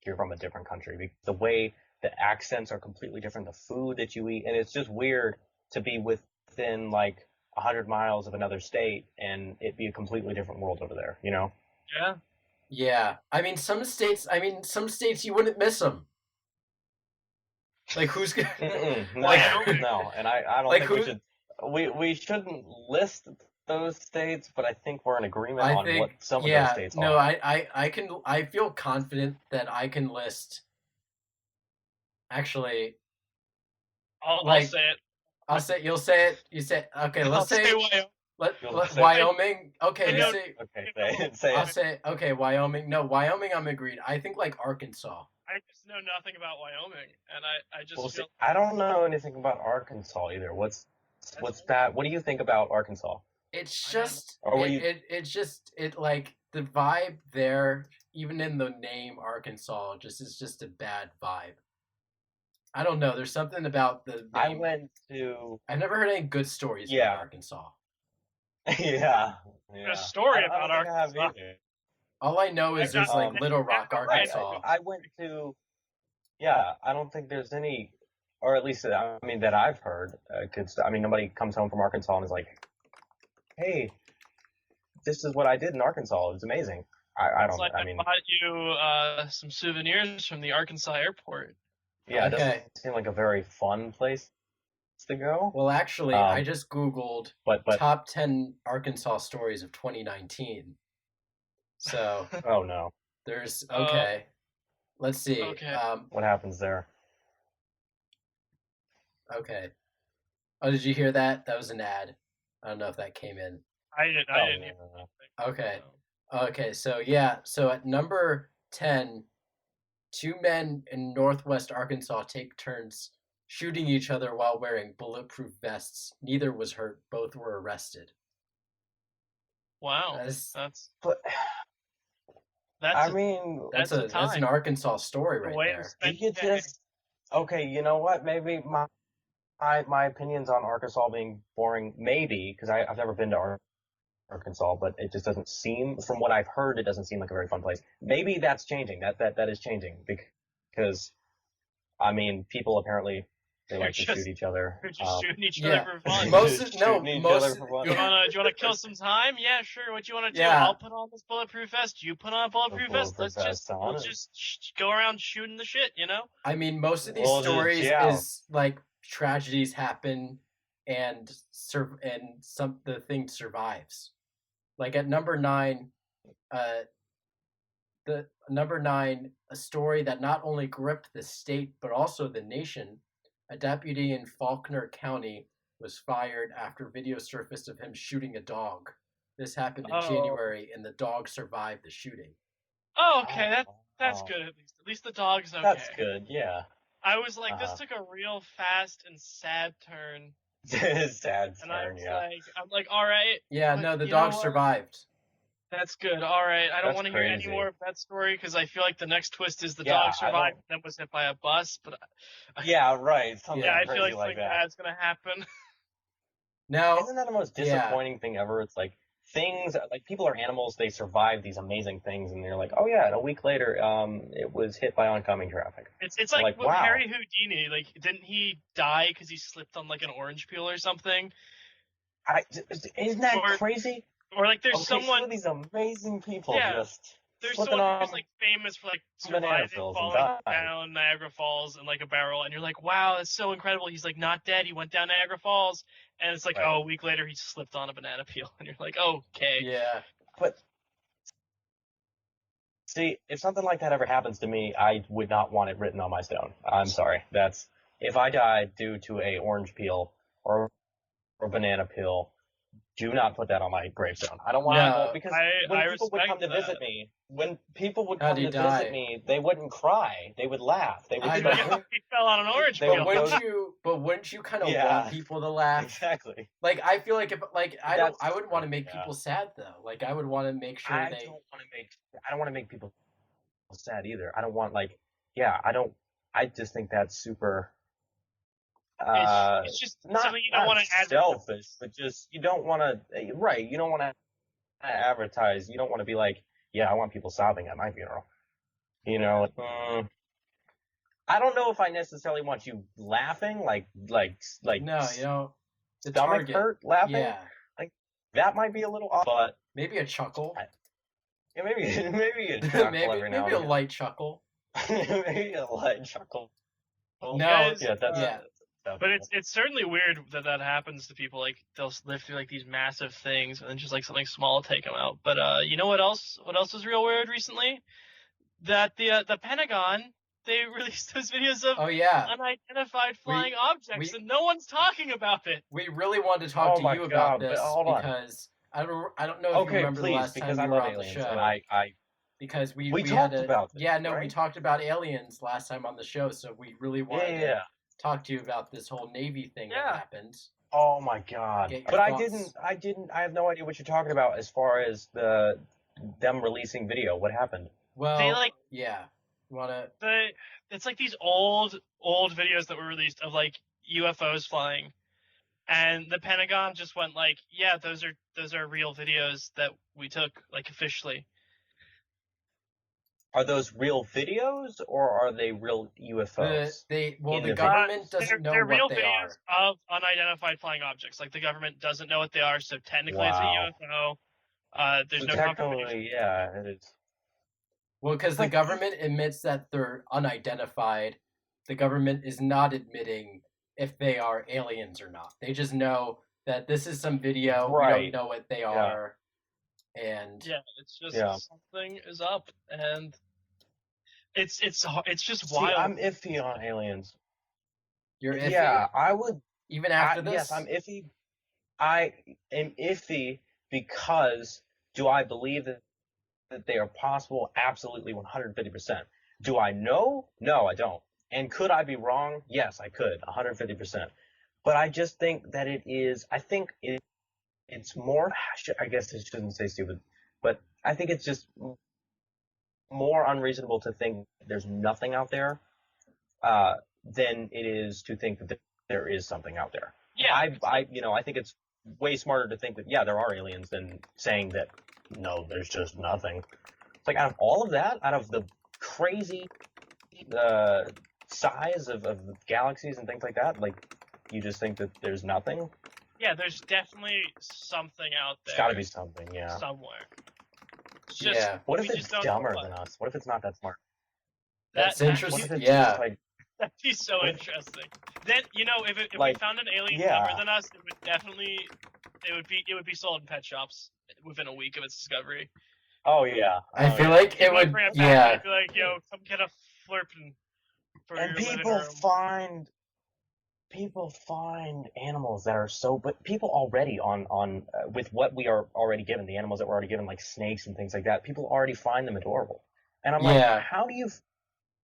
you're from a different country. The way the accents are completely different, the food that you eat, and it's just weird to be within like 100 miles of another state and it be a completely different world over there. yeah. Yeah. Some states you wouldn't miss them. Like who's gonna No, like no, and I don't like think we who should. We shouldn't list those states, but I think we're in agreement I on what think some of those yeah, states no, are. I feel confident that I can list actually I'll like say it. I'll say you'll say it, you say okay, I'll let's say say Wyoming. You'll say, Wyoming. Okay, I you know. say okay, say I'll it. say okay, Wyoming. No, Wyoming I'm agreed. I think like Arkansas. I just know nothing about Wyoming, and I Well, just see, feel I don't know anything about Arkansas either. What's that's that? What do you think about Arkansas? It's I don't just Or were you? it's just it like the vibe there, even in the name Arkansas, just is just a bad vibe. I don't know. There's something about the I name. went to. I've never heard any good stories about Yeah. Arkansas. Yeah. A story I about don't think I have Arkansas. either. All I know is there's like Little Rock, Arkansas. I went to. Yeah, I don't think there's any, or at least I mean that I've heard. I mean, nobody comes home from Arkansas and is like, "Hey, this is what I did in Arkansas. It was amazing." I It's don't. like I I mean, bought you some souvenirs from the Arkansas airport. yeah, it Okay. doesn't seem like a very fun place to go. Well, actually, I just Googled But top 10 Arkansas stories of 2019. So oh no, there's okay. Let's see. Okay. what happens there? Okay. Oh, did you hear that? That was an ad. I don't know if that came in. I didn't Oh, even. no. Okay. Okay, so yeah, so at number 10, two men in Northwest Arkansas take turns shooting each other while wearing bulletproof vests. Neither was hurt. Both were arrested. Wow. That's But That's I a- mean, that's That's a that's an time. Arkansas story the right way it there. was you spent could today. just okay. You know what? Maybe my opinions on Arkansas being boring. Maybe because I've never been to Arkansas, but it just doesn't seem, from what I've heard, it doesn't seem like a very fun place. Maybe that's changing. That is changing because, I mean, people apparently they like to shoot each other. They're just shooting each yeah. other for fun. Most of, no, Shooting each most other for fun. Do you wanna kill some time? Yeah, sure. What you wanna do? Yeah. I'll put on this bulletproof vest. You put on a bulletproof vest. Let's just on. we'll just go around shooting the shit. You know? I mean, most of these Well, stories yeah. is like tragedies happen and the thing survives. Like at number 9, a story that not only gripped the state but also the nation. A deputy in Faulkner County was fired after video surfaced of him shooting a dog. This happened in January, and the dog survived the shooting. Oh, okay. That's good at least. At least the dog's okay. That's good. Yeah. I was like, this took a real fast and sad turn. Sad And turn. I'm like, all right. Yeah, but no, the you dog know what? survived. That's good. All right. I don't That's want to hear any crazy. more of that story because I feel like the next twist is the Yeah, dog I survived don't- and then was hit by a bus. But Yeah. Right. Something yeah, I crazy feel like like something that. bad's gonna happen. Now, Isn't that the most disappointing thing ever? It's like things like people are animals. They survive these amazing things, and they're like, oh yeah. And a week later, it was hit by oncoming traffic. It's like with wow. Harry Houdini. Like, didn't he die because he slipped on like an orange peel or something? Isn't that Or- crazy? Or like there's Some someone of these amazing people Yeah. just there's slipping someone on who's like famous for like banana surviving peels and falling dying. down Niagara Falls in like a barrel, and you're like, wow, that's so incredible. He's like not dead. He went down Niagara Falls, and it's like, Right. oh, a week later he slipped on a banana peel, and you're like, okay. yeah. But see, if something like that ever happens to me, I would not want it written on my stone. I'm sorry. That's if I died due to a orange peel or a banana peel, do not put that on my gravestone. I don't want No, to because I when people would respect come to that. visit me, when people would How'd come he to die? visit me, they wouldn't cry. They would laugh. They would I be know. like, He fell on an orange They peel. would wouldn't you kind of Yeah. want people to laugh? exactly. Like I feel like if like I That's wouldn't want to true, make yeah. people sad though. Like I would want to make sure I they don't want to make people sad either. I don't want I just think that's super It's just not, something you don't want to add. selfish, but just you don't want to right. You don't want to advertise. You don't want to be like, yeah, I want people sobbing at my funeral. You know, I don't know if I necessarily want you laughing, like no, you know, the stomach target. hurt laughing. Yeah, That might be a little off, but maybe a chuckle. yeah, maybe a chuckle maybe every now maybe a and light chuckle. again. Maybe a light chuckle. No, guys, Yeah, that's yeah. But it's certainly weird that happens to people. Like they'll live through like these massive things, and then just like something small will take them out. But you know what else? What else was real weird recently? That the Pentagon, they released those videos of Oh yeah, unidentified flying objects, and no one's talking about it. we really wanted to talk Oh to my you about God, but this hold on. because I don't know if you okay, remember the please, last because time I you were love on the aliens, show. and I Because we talked had about this, yeah, no, we right? talked about aliens last time on the show, so we really wanted to yeah. talk to you about this whole Navy thing that Yeah. happened. Oh my God! Get your But thoughts. I have no idea what you're talking about as far as them releasing video. What happened? They Well, like yeah. Wanna? it's like these old videos that were released of like UFOs flying, and the Pentagon just went like, yeah, those are real videos that we took like officially. Are those real videos or are they real UFOs in The the video? government doesn't know They're what real they videos are. of unidentified flying objects. Like the government doesn't know what they are, so technically it's a Wow. UFO. There's So no confirmation. technically, yeah, it is. Well, because the But government admits that they're unidentified, the government is not admitting if they are aliens or not. They just know that this is some video. We don't right. know what they Yeah. are, and Yeah, it's just Yeah. something is up, and it's just See, wild. I'm iffy on aliens. you're iffy. Yeah, I would. Even after Yes, this. I'm iffy. I am iffy because do I believe that they are possible? Absolutely, 150%. Do I know? No, I don't. And could I be wrong? Yes, I could, 150%. But I just think that it is. I think it's more. I guess I shouldn't say stupid, but I think it's just more unreasonable to think there's nothing out there than it is to think that there is something out there. Yeah, I think it's way smarter to think that yeah, there are aliens than saying that no, there's just nothing. It's like out of all of that, out of the crazy size of galaxies and things like that, like you just think that there's nothing. yeah, there's definitely something out there. There's got to be something, yeah. Somewhere. It's just, Yeah. What if we it's just don't know dumber what. than us? What if it's not that smart? That's That- interesting. What if it's Yeah. just like That'd be so What if- interesting. Then if we Like, found an alien yeah. dumber than us, it would definitely it would be sold in pet shops within a week of its discovery. oh yeah, I oh, feel yeah. like it People would. bring it back, Yeah. they'd be like, yo, come get a flirpin for And your living room. people find animals that are so, but people already on with what we are already given, the animals that we're already given, like snakes and things like that, people already find them adorable. And I'm Yeah. like, how do you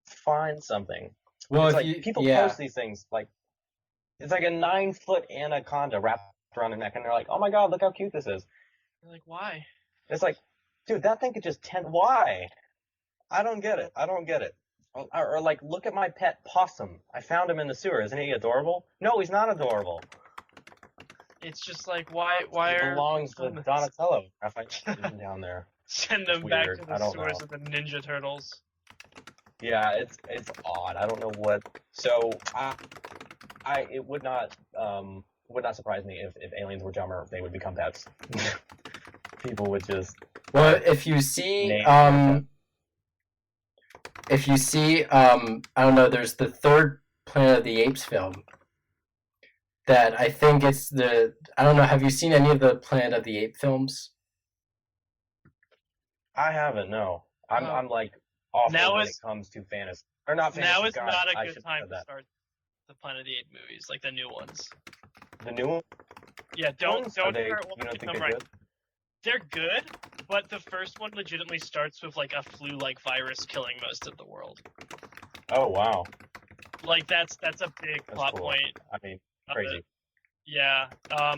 find something? Well, It's if like you. people Yeah. post these things like it's like a 9-foot anaconda wrapped around their neck, and they're like, oh my god, look how cute this is. You're like, why? It's like, dude, that thing could just why? I don't get it. Or like, look at my pet possum. I found him in the sewer. Isn't he adorable? No, he's not adorable. It's just like, why He are belongs to Donatello. If I put him down there. send It's them back weird. to I the don't sewers know. of the Ninja Turtles? Yeah, it's odd. I don't know what. So it would not surprise me if aliens were dumber. They would become pets. People would just. Well, if you see, Name I don't know, there's the third Planet of the Apes film that I think it's I don't know, have you seen any of the Planet of the Apes films? I haven't. No, I'm like awful Now when is- it comes to fantasy or not fantasy. Now is God, not a I good should time have to said start the Planet of the Apes movies, like the new ones. that. The new Yeah, don't ones? start Are they, watching you don't think them they're right. good? They're good, but the first one legitimately starts with like a flu-like virus killing most of the world. Oh wow, Like that's a big that's plot cool. point. I mean, of crazy. it. Yeah. I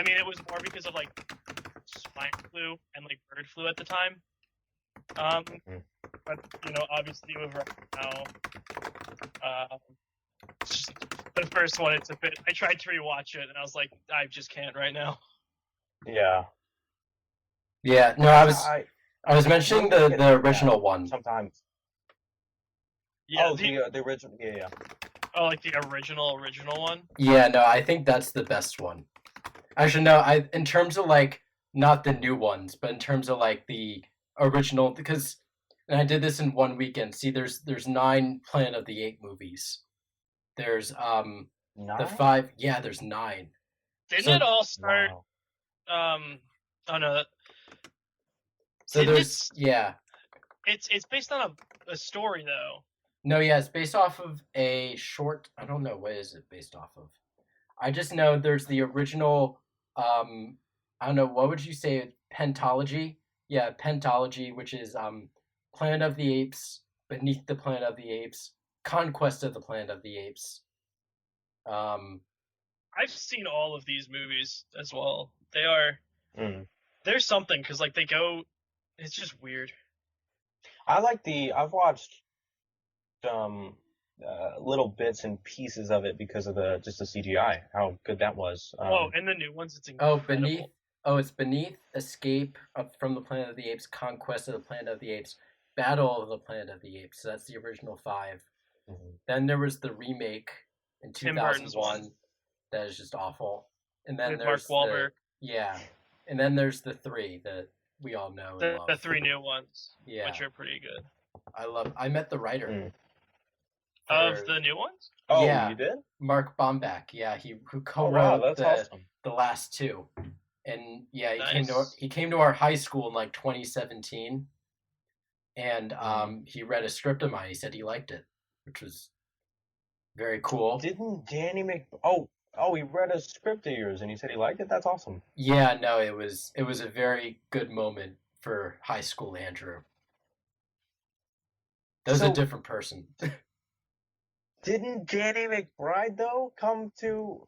mean, it was more because of like swine flu and like bird flu at the time. Mhm. But obviously with right now, the first one, it's a bit. I tried to rewatch it and I was like, I just can't right now. Yeah. Yeah, no, I was mentioning We'll get the to original that one. sometimes. Yeah. Oh, the original. Yeah. Oh, like the original one. Yeah, no, I think that's the best one. Actually, no, in terms of like not the new ones, but in terms of like the original, because and I did this in one weekend. See, there's 9 Planet of the Apes movies. There's the 9? 5. Yeah, there's 9. Didn't So- it all start? Wow. Oh no, So Didn't there's yeah. it's based on a story though. No, yeah, it's based off of a short. I don't know what is it based off of. I just know there's the original. I don't know what would you say pentology? Yeah, pentology, which is Planet of the Apes, Beneath the Planet of the Apes, Conquest of the Planet of the Apes. I've seen all of these movies as well. They're something because like they go. It's just weird. I've watched little bits and pieces of it because of the CGI, how good that was. And the new ones, it's incredible. It's Beneath, Escape from the Planet of the Apes, Conquest of the Planet of the Apes, Battle of the Planet of the Apes. So that's the original 5. Mm-hmm. Then there was the remake in Tim Burton's 2001 one. that is just awful. And then With there's Mark Wahlberg. and then there's the 3 that we all know and love. The 3 new ones, which are pretty good. I met the writer. Of the new ones? Oh, yeah. You did? Mark Bomback, who co-wrote awesome. the last 2. And yeah, Nice. he came to our high school in like 2017, and he read a script of mine. He said he liked it, which was very cool. Didn't Danny he read a script of yours and he said he liked it? That's awesome. Yeah, no, it was a very good moment for high school Andrew. That was a different person. Didn't Danny McBride though come to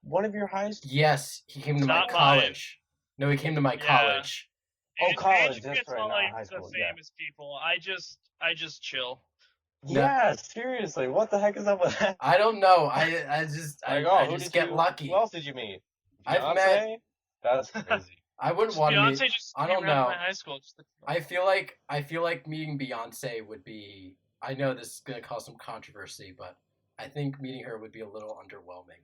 one of your high schools? Yes, he came to my college. No, he came to my college. College. That's right. Not like high the school. famous people. I just chill. Yeah, seriously. What the heck is up with that? I don't know. I just get lucky. Who else did you meet? I've met. That's crazy. I wouldn't want to meet. I don't know. My high school. I feel like meeting Beyonce would be. I know this is gonna cause some controversy, but I think meeting her would be a little underwhelming.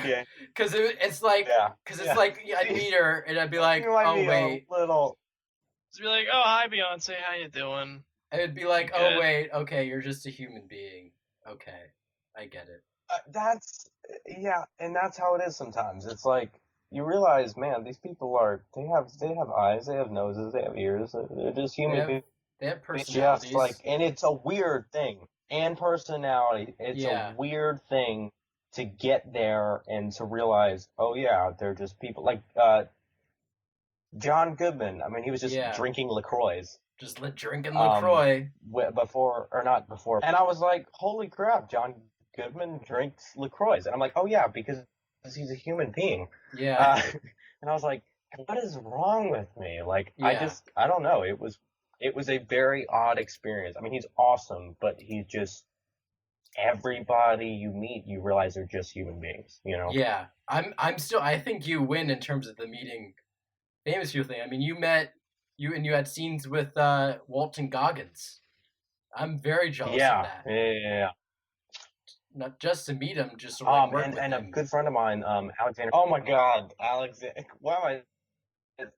Yeah. Because it's like, I'd meet her and I'd be like, oh wait, Just be like, oh hi Beyonce, how you doing? I would be like, oh wait, okay, you're just a human being. Okay, I get it. And that's how it is sometimes. It's like you realize, man, these people they have eyes, they have noses, they have ears. They're just human beings. They have personalities. And it's a weird thing. And personality. It's a weird thing to get there and to realize, oh yeah, they're just people. Like John Goodman. I mean, he was just drinking LaCroix. Just drinking LaCroix. Not before. And I was like, holy crap, John Goodman drinks LaCroix. And I'm like, oh yeah, because he's a human being. Yeah. And I was like, what is wrong with me? Like, I don't know. It was a very odd experience. I mean, he's awesome, but he's just, everybody you meet, you realize they're just human beings, you know? Yeah. I think you win in terms of the meeting famous people thing. I mean, you had scenes with Walton Goggins. I'm very jealous of that. Yeah. Not just to meet him, just to work with him. And a good friend of mine, Alexander. Oh my God,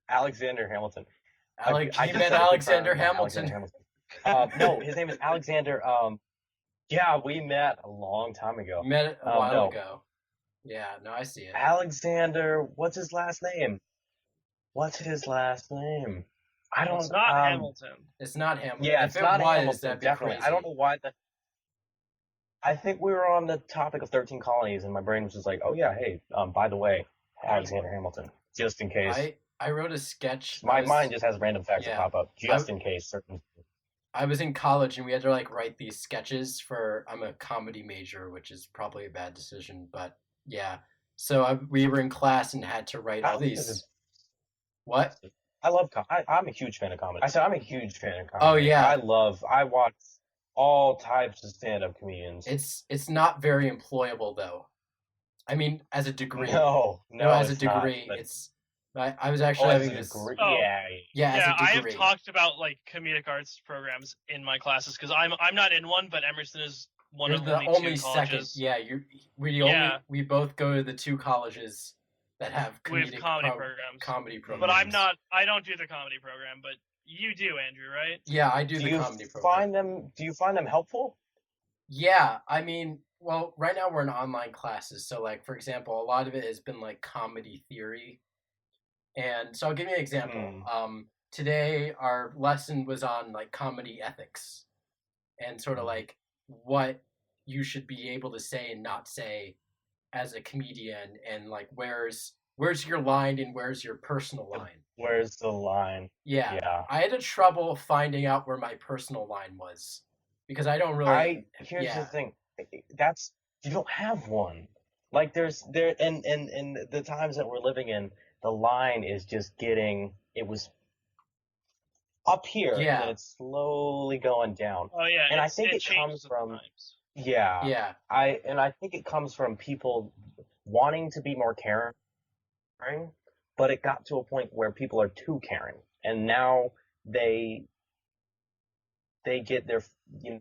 Alexander Hamilton. You met Alexander Hamilton. No, his name is Alexander. We met a long time ago. We met a while ago. Yeah, no, I see it. Alexander, what's his last name? I don't. It's not Hamilton. It's not Hamilton. Yeah, it's not Hamilton. That'd be definitely. crazy. I don't know why. I think we were on the topic of 13 colonies, and my brain was just like, oh yeah, hey, by the way, Alexander Hamilton, just in case. I wrote a sketch. My mind just has random facts that pop up, just in case certain. I was in college, and we had to write these sketches for. I'm a comedy major, which is probably a bad decision, but yeah. So we were in class and had to write all these. What? I'm a huge fan of comedy. I said I'm a huge fan of comedy. Oh yeah. I watch all types of stand-up comedians. It's not very employable though. I mean, as a degree. No, as a degree, it's. I was actually having this. Degree. Oh, yeah, as a I degree. have talked about like comedic arts programs in my classes because I'm not in one, but Emerson is one You're of the only two colleges. second. Yeah, we both go to the 2 colleges that have comedy programs. But I don't do the comedy program, but you do, Andrew, right? Yeah, I do the comedy program. Do you find them helpful? Yeah, I mean, well, right now we're in online classes, so like for example, a lot of it has been like comedy theory. And so I'll give you an example. Today our lesson was on like comedy ethics and sort of like what you should be able to say and not say as a comedian, and like where's your line and where's your personal line. Where's the line? Yeah. I had trouble finding out where my personal line was because I don't really. Here's the thing. that's you don't have one. Like there and the times that we're living in, the line is just getting it was up here and then Yeah, it's slowly going down. Oh yeah, And I think it it comes changes with the from times. yeah, yeah, I think it comes from people wanting to be more caring, but it got to a point where people are too caring, and now they they get their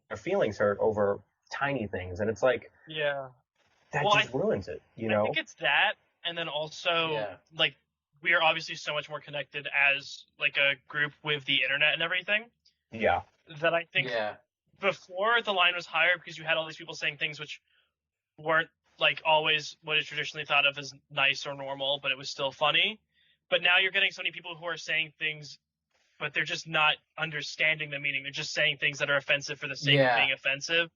their feelings hurt over tiny things, and it's like Yeah. that Well, just ruins it, you I think know? it's that, and then also yeah, like we are obviously so much more connected as like a group with the internet and everything Yeah. that I think yeah, before the line was higher because you had all these people saying things which weren't like always what is traditionally thought of as nice or normal, but it was still funny. But now you're getting so many people who are saying things, but they're just not understanding the meaning. They're just saying things that are offensive for the sake of yeah. being offensive.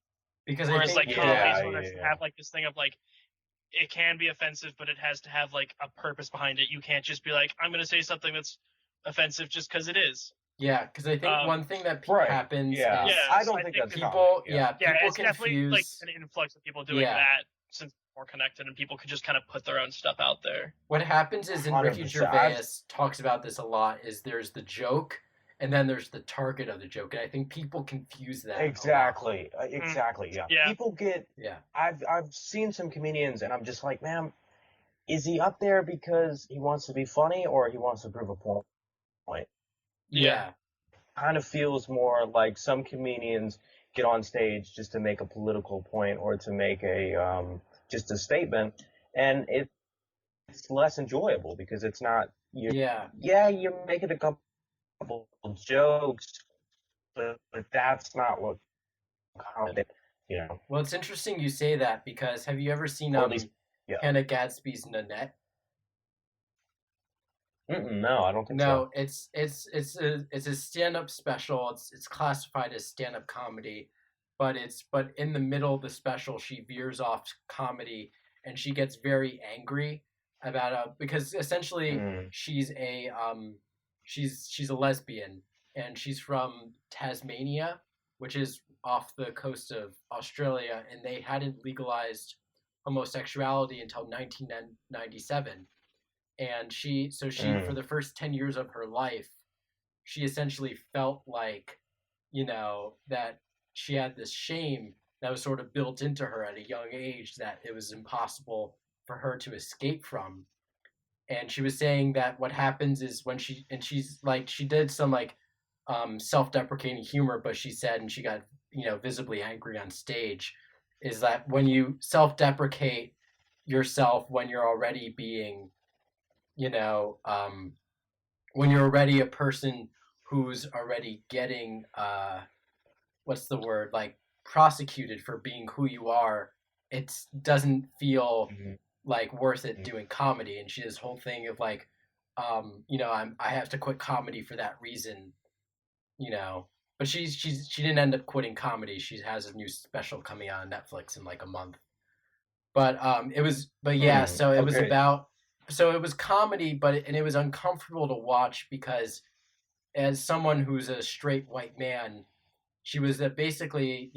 Because I Whereas think like comedy Yeah, sort of yeah, yeah. have like this thing of like it can be offensive, but it has to have like a purpose behind it. You can't just be like, I'm going to say something that's offensive just because it is. yeah, because I think Um, one thing that Right. happens Yeah. is I so don't I think think that's that comedy. people, Yeah. yeah, yeah, people it's definitely like confuse, an influx of people doing yeah. that since we're more connected and people could just kind of put their own stuff out there. What happens is, and Ricky 100%. I've Gervais talks about this a lot, is there's the joke and then there's the target of the joke. And I think people confuse that a lot. exactly. Exactly. Yeah. Yeah. People get Yeah. I've seen some comedians and I'm just like, man, is he up there because he wants to be funny or he wants to prove a point? Yeah. Yeah. Kind of feels more like some comedians get on stage just to make a political point or to make a just a statement, and it's less enjoyable because it's not you. Yeah. Yeah, you're making a couple jokes, but that's not what comedy, you know, Well, it's interesting you say that because have you ever seen or at least yeah. Hannah Gadsby's Nanette? No, I don't think so. No, it's a stand-up special. It's classified as stand-up comedy, but in the middle of the special she veers off comedy and she gets very angry about because essentially Mm, she's a lesbian and she's from Tasmania, which is off the coast of Australia, and they hadn't legalized homosexuality until 1997. And she for mm, the first 10 years of her life she essentially felt like, that she had this shame that was sort of built into her at a young age that it was impossible for her to escape from. And she was saying that what happens is when she's like she did some like self-deprecating humor, but she said, and she got visibly angry on stage, is that when you self-deprecate yourself when you're already being you know, when you're already a person who's already getting, what's the word, like prosecuted for being who you are, it doesn't feel mm, like worth it mm. doing comedy. And she has this whole thing of like, I have to quit comedy for that reason, you know. But she didn't end up quitting comedy. She has a new special coming out on Netflix in like a month. But yeah, so it was Okay. about, so it was comedy, and it was uncomfortable to watch because as someone who's a straight white man, she was basically,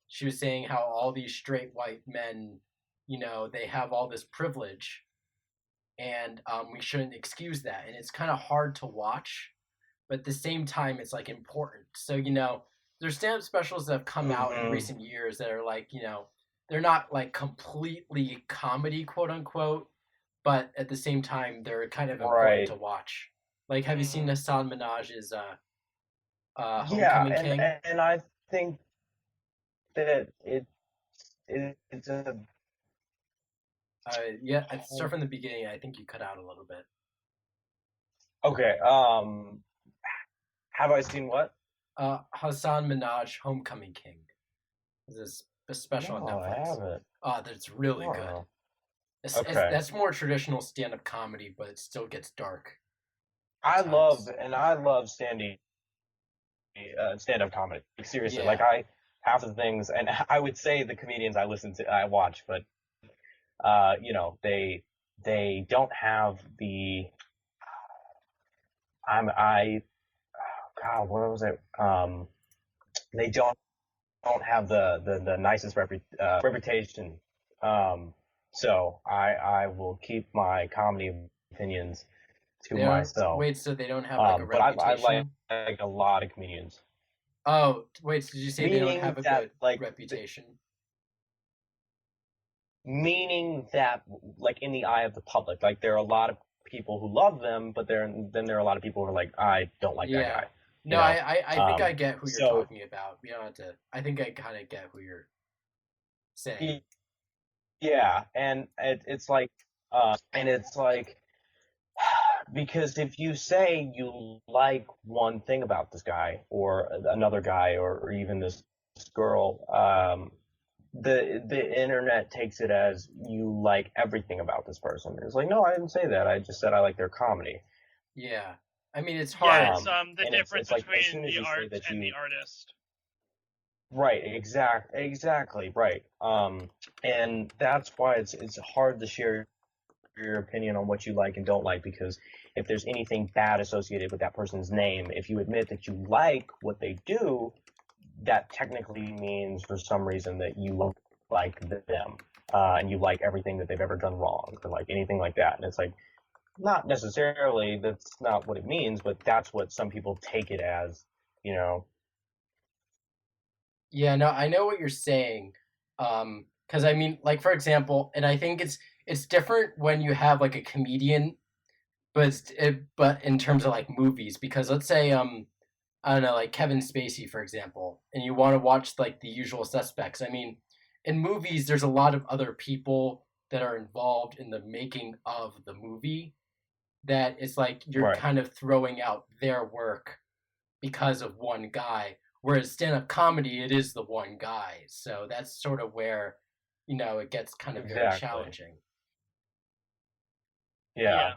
she was saying how all these straight white men, they have all this privilege, and we shouldn't excuse that, and it's kind of hard to watch, but at the same time, it's like important. So there's stand-up specials that have come out in Hmm. recent years that are like, they're not like completely comedy, quote unquote, but at the same time, they're kind of important Right. to watch. Like, have you seen Mm-hmm. Hasan Minhaj's Yeah, Homecoming King? and I think that it's a Yeah, I'd start from the beginning. I think you cut out a little bit. okay. Have I seen what? Hasan Minhaj, Homecoming King. This is a special on No, I Netflix. haven't. That's really good. Oh, It's okay. that's more traditional stand-up comedy, but it still gets dark at I times. love stand-up comedy. Like, seriously, like Yeah, I half of the things, and I would say the comedians I listen to, I watch, but they don't have the I God, what was it? They don't have the nicest reputation. So I will keep my comedy opinions to myself. Wait, so they don't have like a But I reputation? like a lot of comedians. Oh, wait, so did you say they don't Meaning have a that, good like, reputation? meaning that, like, in the eye of the public, like, there are a lot of people who love them, but then there are a lot of people who are like, I don't like that Yeah. guy. No, You know? I think I get who you're So talking about. You don't have to. I think I kind of get who you're saying. yeah, and it's like, because if you say you like one thing about this guy or another guy or even this girl, the internet takes it as you like everything about this person. It's like, no, I didn't say that. I just said I like their comedy. Yeah. I mean, it's Yeah, hard. it's the And difference it's like, as between soon as the you say art that and you the artist. right, exactly, right. And that's why it's hard to share your opinion on what you like and don't like, because if there's anything bad associated with that person's name, if you admit that you like what they do, that technically means for some reason that you like them, and you like everything that they've ever done wrong, or like anything like that. And it's like, not necessarily, that's not what it means, but that's what some people take it as, you know. Yeah, no, I know what you're saying. Because I mean, like for example, and I think it's different when you have like a comedian, but in terms of like movies, because let's say I don't know, like Kevin Spacey, for example, and you want to watch like The Usual Suspects. I mean, in movies, there's a lot of other people that are involved in the making of the movie that it's like you're Right. kind of throwing out their work because of one guy. Whereas stand-up comedy, it is the one guy. So that's sort of where, it gets kind of very Exactly. challenging. Yeah.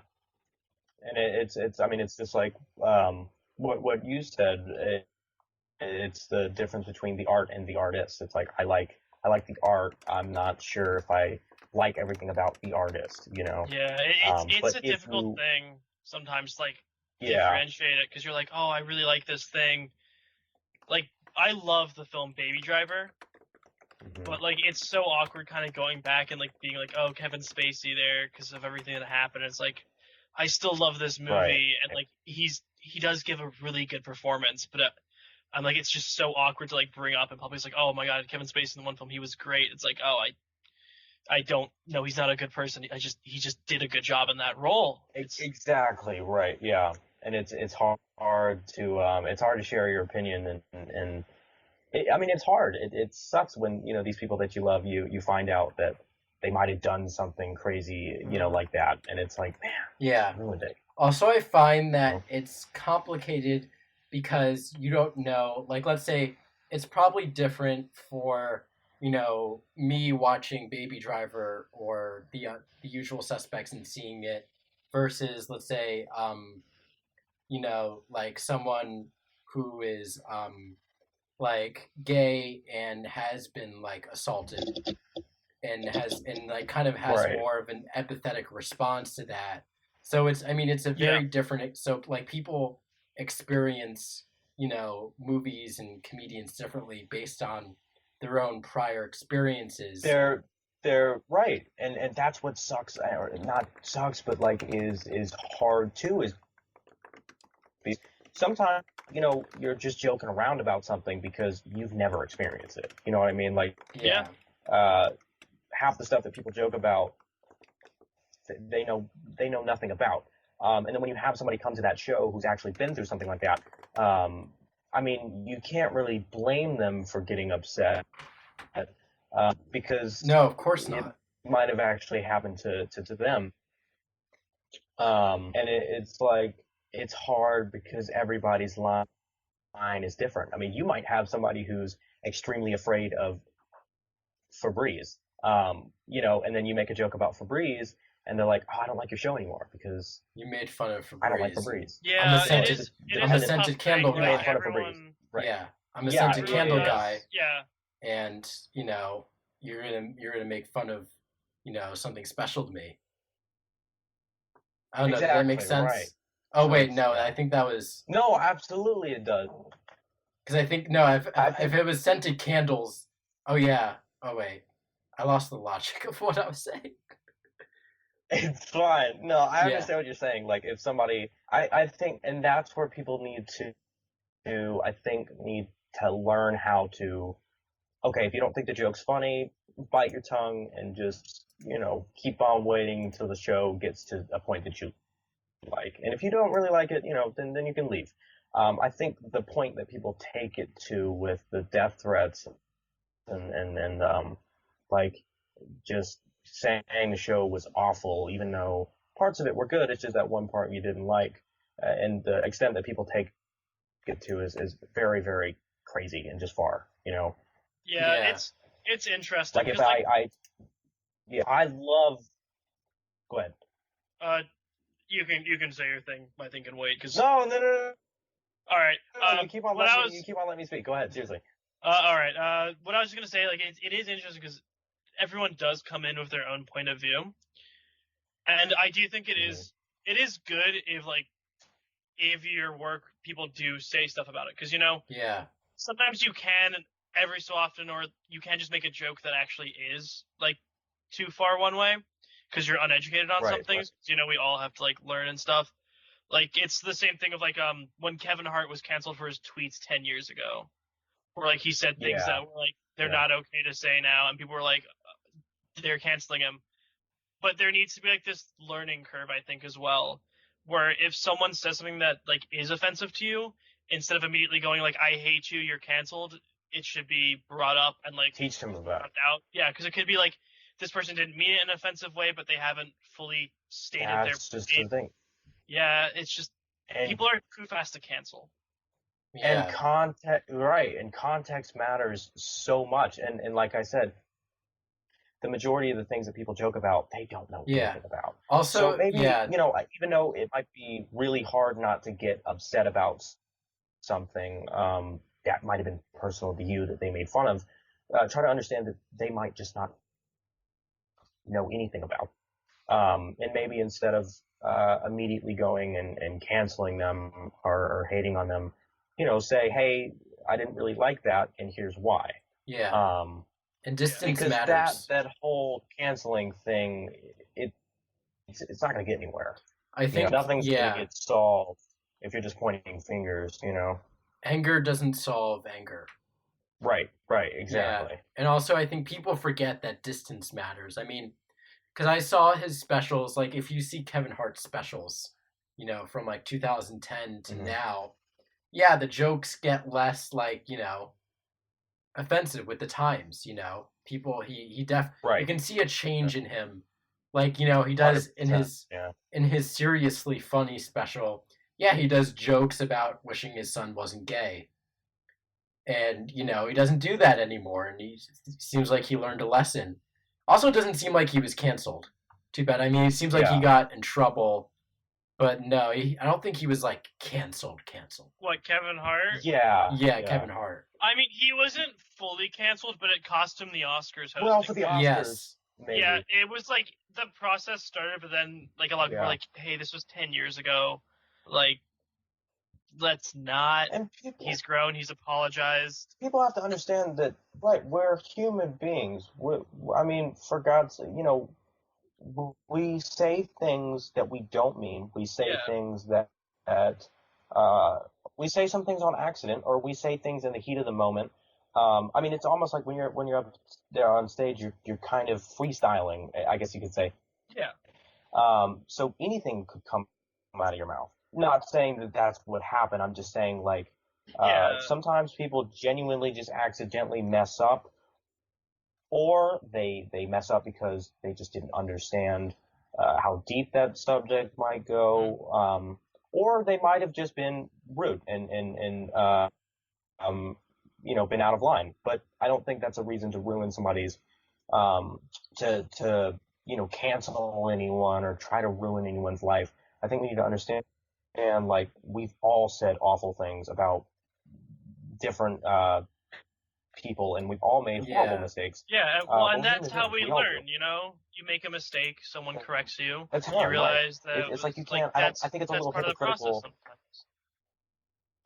And it's I mean, it's just like, what you said. It's the difference between the art and the artist. It's like, I like the art. I'm not sure if I like everything about the artist. Yeah, it's But a if difficult you, thing sometimes, like yeah. differentiate it because you're like, oh, I really like this thing. Like I love the film Baby Driver, but like it's so awkward, kind of going back and like being like, oh, Kevin Spacey there because of everything that happened. It's like I still love this movie, Right. and like he does give a really good performance, but I'm like, it's just so awkward to like bring up in public. It's like, oh my god, Kevin Spacey in the one film, he was great. It's like, oh, I don't know, he's not a good person. He just did a good job in that role. Exactly right. Yeah. And it's hard to share your opinion, and I mean, it's hard. It sucks when, these people that you love, you find out that they might have done something crazy, like that, and it's like, man, Yeah. ruined it. Also, I find that it's complicated because you don't know. Like, let's say it's probably different for me watching Baby Driver or the Usual Suspects and seeing it versus, let's say, like someone who is like gay and has been like assaulted and like kind of has Right. more of an empathetic response to that. So it's a very different. So like people experience movies and comedians differently based on their own prior experiences. They're right, and that's what sucks, or not sucks, but like is hard too. Is sometimes, you're just joking around about something because you've never experienced it. You know what I mean? Like, Yeah. half the stuff that people joke about, they know nothing about. And then when you have somebody come to that show who's actually been through something like that, I mean, you can't really blame them for getting upset, because No, of course it not. might have actually happened to them. And it's like, it's hard because everybody's line is different. I mean, you might have somebody who's extremely afraid of Febreze, and then you make a joke about Febreze, and they're like, "Oh, I don't like your show anymore because You made fun of Febreze. I don't like Febreze." Yeah, I'm a scented, it is a tough candle thing. guy. Like, everyone, Right. Yeah, I'm a Yeah, scented it candle is. guy, Yeah. and you're gonna make fun of something special to me. I don't know. Does that make Exactly, sense? right. Oh So wait, it's, no. yeah. I think that was No, absolutely it does. Because I think no, if it was scented candles, oh yeah, oh wait, I lost the logic of what I was saying. It's fine. No, I Yeah, understand what you're saying. Like, if somebody, I think, and that's where people need I think, need to learn how to, okay, if you don't think the joke's funny, bite your tongue and just, keep on waiting until the show gets to a point that you like. And if you don't really like it, then you can leave. I think the point that people take it to with the death threats and like just saying the show was awful, even though parts of it were good. It's just that one part you didn't like, and the extent that people take it to is very, very crazy and just far. Yeah, Yeah. it's interesting. Like if 'cause, like, I love. Go ahead. you can say your thing. My thing can wait. Cause No. all right. You keep on letting me speak. Go ahead. Seriously. All right. What I was gonna say, like, it is interesting because everyone does come in with their own point of view, and I do think it is good if your work people do say stuff about it, because yeah, sometimes you can every so often, or you can just make a joke that actually is like too far one way because you're uneducated on some things. We all have to like learn and stuff. Like, it's the same thing of like when Kevin Hart was canceled for his tweets 10 years ago, where like he said things that were like they're not okay to say now, and people were like they're canceling him. But there needs to be like this learning curve, I think, as well, where if someone says something that like is offensive to you, instead of immediately going like I hate you, you're canceled, it should be brought up and like Teach them about it. out. Yeah, because it could be like this person didn't mean it in an offensive way, but they haven't fully stated That's just the thing. Yeah, it's just people are too fast to cancel. yeah. And context matters so much. And like I said, the majority of the things that people joke about, they don't know anything about. Also, so maybe, yeah, even though it might be really hard not to get upset about something that might have been personal to you that they made fun of, try to understand that they might just not know anything about. And maybe instead of immediately going and canceling them or hating on them, say, hey, I didn't really like that, and here's why. yeah. And distance Because matters. that whole canceling thing, it's not going to get anywhere. I think nothing's going to get solved if you're just pointing fingers. Anger doesn't solve anger. Right, exactly. Yeah. And also, I think people forget that distance matters. I mean, because I saw his specials, like if you see Kevin Hart's specials, from like 2010 to now, yeah, the jokes get less like, offensive with the times, people, you can see a change in him. Like, he does in his seriously funny special. Yeah, he does jokes about wishing his son wasn't gay. And, he doesn't do that anymore. And he seems like he learned a lesson. Also, it doesn't seem like he was canceled. Too bad. I mean, it seems like he got in trouble. But no, I don't think he was, like, canceled. What, Kevin Hart? Yeah, Kevin Hart. I mean, he wasn't fully canceled, but it cost him the Oscars hosting. Well, for the Oscars, yes. maybe. Yeah, it was like the process started, but then like a lot of people were like, hey, this was 10 years ago. Like, let's not. And he's grown, he's apologized. People have to understand that, right, we're human beings. I mean, for God's sake, we say things that we don't mean. We say things that we say some things on accident, or we say things in the heat of the moment. I mean, it's almost like when you're up there on stage, you're kind of freestyling, I guess you could say. Yeah. So anything could come out of your mouth. Not saying that that's what happened. I'm just saying, like, sometimes people genuinely just accidentally mess up, or they mess up because they just didn't understand how deep that subject might go, or they might have just been rude and been out of line. But I don't think that's a reason to ruin somebody's to cancel anyone or try to ruin anyone's life. I think we need to understand, and like, we've all said awful things about different people, and we've all made horrible mistakes. Yeah, well, and that's how we learn. You make a mistake, someone corrects you, that's you realize that it's like you can't. I think it's a little hypocritical.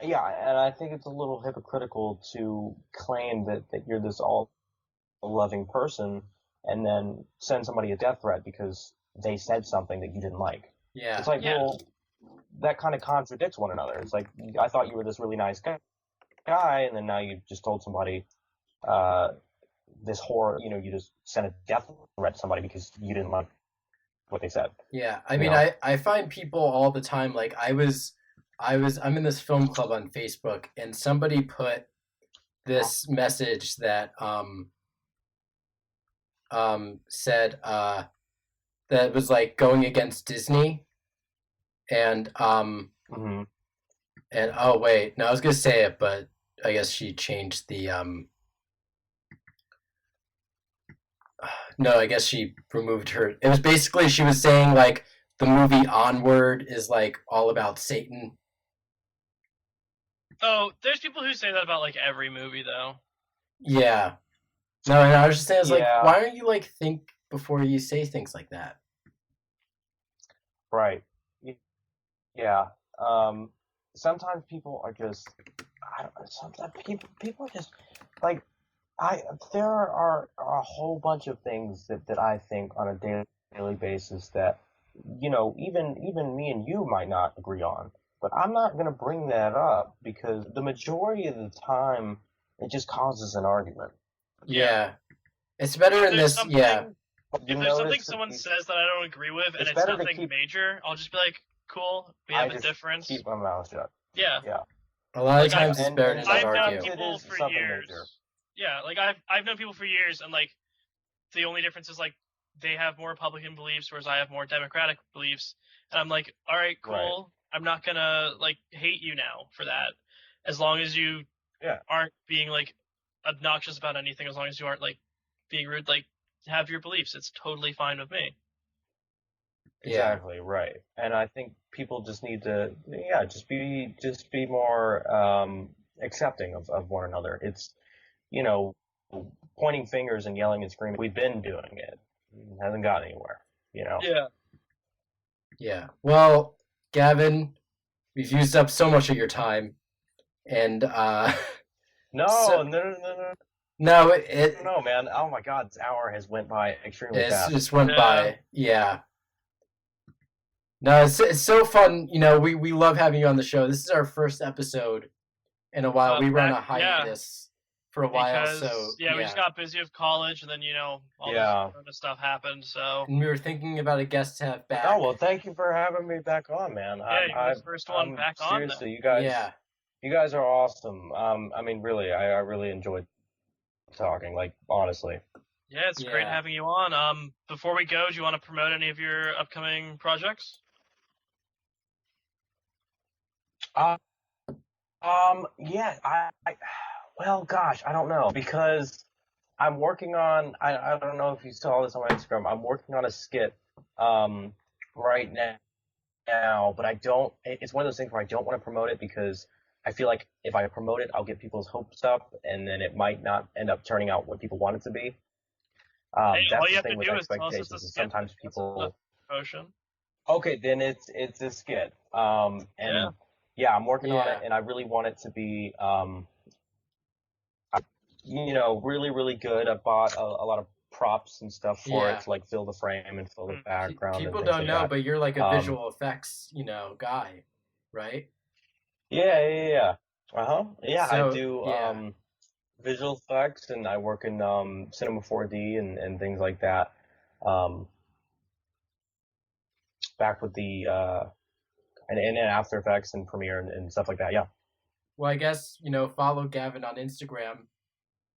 Yeah, and I think it's a little hypocritical to claim that you're this all-loving person and then send somebody a death threat because they said something that you didn't like. Yeah. It's like, Yeah. well, that kind of contradicts one another. It's like, I thought you were this really nice guy, and then now you just told somebody uh, this horror, you just sent a death threat to somebody because you didn't like what they said. Yeah. I You mean, know? I find people all the time, like I'm in this film club on Facebook, and somebody put this message that said that was like going against Disney, and Mm-hmm. and oh wait, no, I was gonna say it, but I guess she changed the no, I guess she removed her. It was basically she was saying like the movie Onward is like all about Satan. Oh, there's people who say that about like every movie though. Yeah. No, and I was just saying, it's like, Yeah, why don't you like think before you say things like that? right. Yeah. Sometimes people are just, I don't know, sometimes people are just, like, I, there are a whole bunch of things that I think on a daily basis that, even me and you might not agree on. But I'm not going to bring that up because the majority of the time it just causes an argument. Yeah. It's better If in there's this. Yeah. something, You if there's something notice someone says that I don't agree with and it's it's better to nothing keep, major, I'll just be like, cool, we I have a just difference. keep my mouth shut. Yeah. Yeah. A lot of Like times it's better to not I've known argue. Sometimes it people is for something years. major. Yeah, like I've known people for years, and like the only difference is like they have more Republican beliefs, whereas I have more Democratic beliefs, and I'm like, all right, cool. Right. I'm not gonna like hate you now for that, as long as you Yeah. aren't being like obnoxious about anything, as long as you aren't like being rude. Like, have your beliefs. It's totally fine with me. Yeah. Exactly, right. And I think people just need to, yeah, just be more accepting of one another. It's, you know, pointing fingers and yelling and screaming. We've been doing it. It hasn't gotten anywhere. Yeah. Yeah. Well, Gavin, we've used up so much of your time, and No, so no, no, it no, man. Oh my God, this hour has went by extremely it's fast. just went Yeah. by. Yeah. No, it's so fun. We love having you on the show. This is our first episode in a while. We were on a hiatus for a while, Because so we just got busy with college, and then all this Yeah. kind of stuff happened. So and we were thinking about a guest to have back. Oh, well, thank you for having me back on, man. yeah, you're the first one back on. Seriously, you guys. Yeah. You guys are awesome. I mean, really, I really enjoyed talking. Like, honestly. Yeah, it's great Yeah. having you on. Before we go, do you want to promote any of your upcoming projects? Uh, yeah. Well, gosh, I don't know because I'm working on. I don't know if you saw this on my Instagram. I'm working on a skit, right now, but I don't. It's one of those things where I don't want to promote it because I feel like if I promote it, I'll get people's hopes up, and then it might not end up turning out what people want it to be. Hey, all That's you the have to thing with do is tell us it's a expectations. Is skit. sometimes That's people. enough promotion. Okay, then it's a skit. And Yeah. yeah, I'm working on Yeah. it, and I really want it to be, really, really good. I bought a lot of props and stuff for Yeah. it to like fill the frame and fill the Mm. background and People things don't like know, that. but you're like a Um, visual effects, guy, right? Yeah. Uh-huh. Yeah, I So, do yeah. visual effects, and I work in Cinema 4D and things like that. Um, back with the and After Effects and Premiere and stuff like that. Yeah. Well, I guess, follow Gavin on Instagram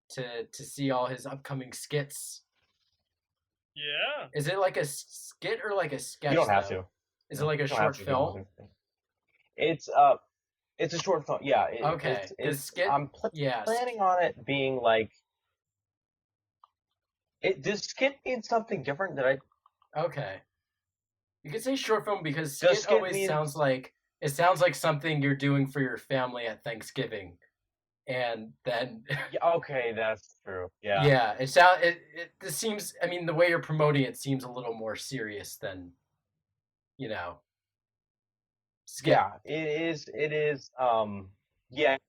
to see all his upcoming skits. Yeah. Is it like a skit or like a sketch? You don't have though? to. Is it like a You don't have short to if you don't film? want to. It's a short film. Yeah. Okay. Because skit. I'm Yeah. planning on it being like. Does skit mean something different that I? Okay. You could say short film because Does skit skit always mean- sounds like something you're doing for your family at Thanksgiving, and then Yeah, okay, that's true. Yeah. yeah, it this seems. I mean, the way you're promoting it seems a little more serious than, skit. Yeah, it is. It is. yes,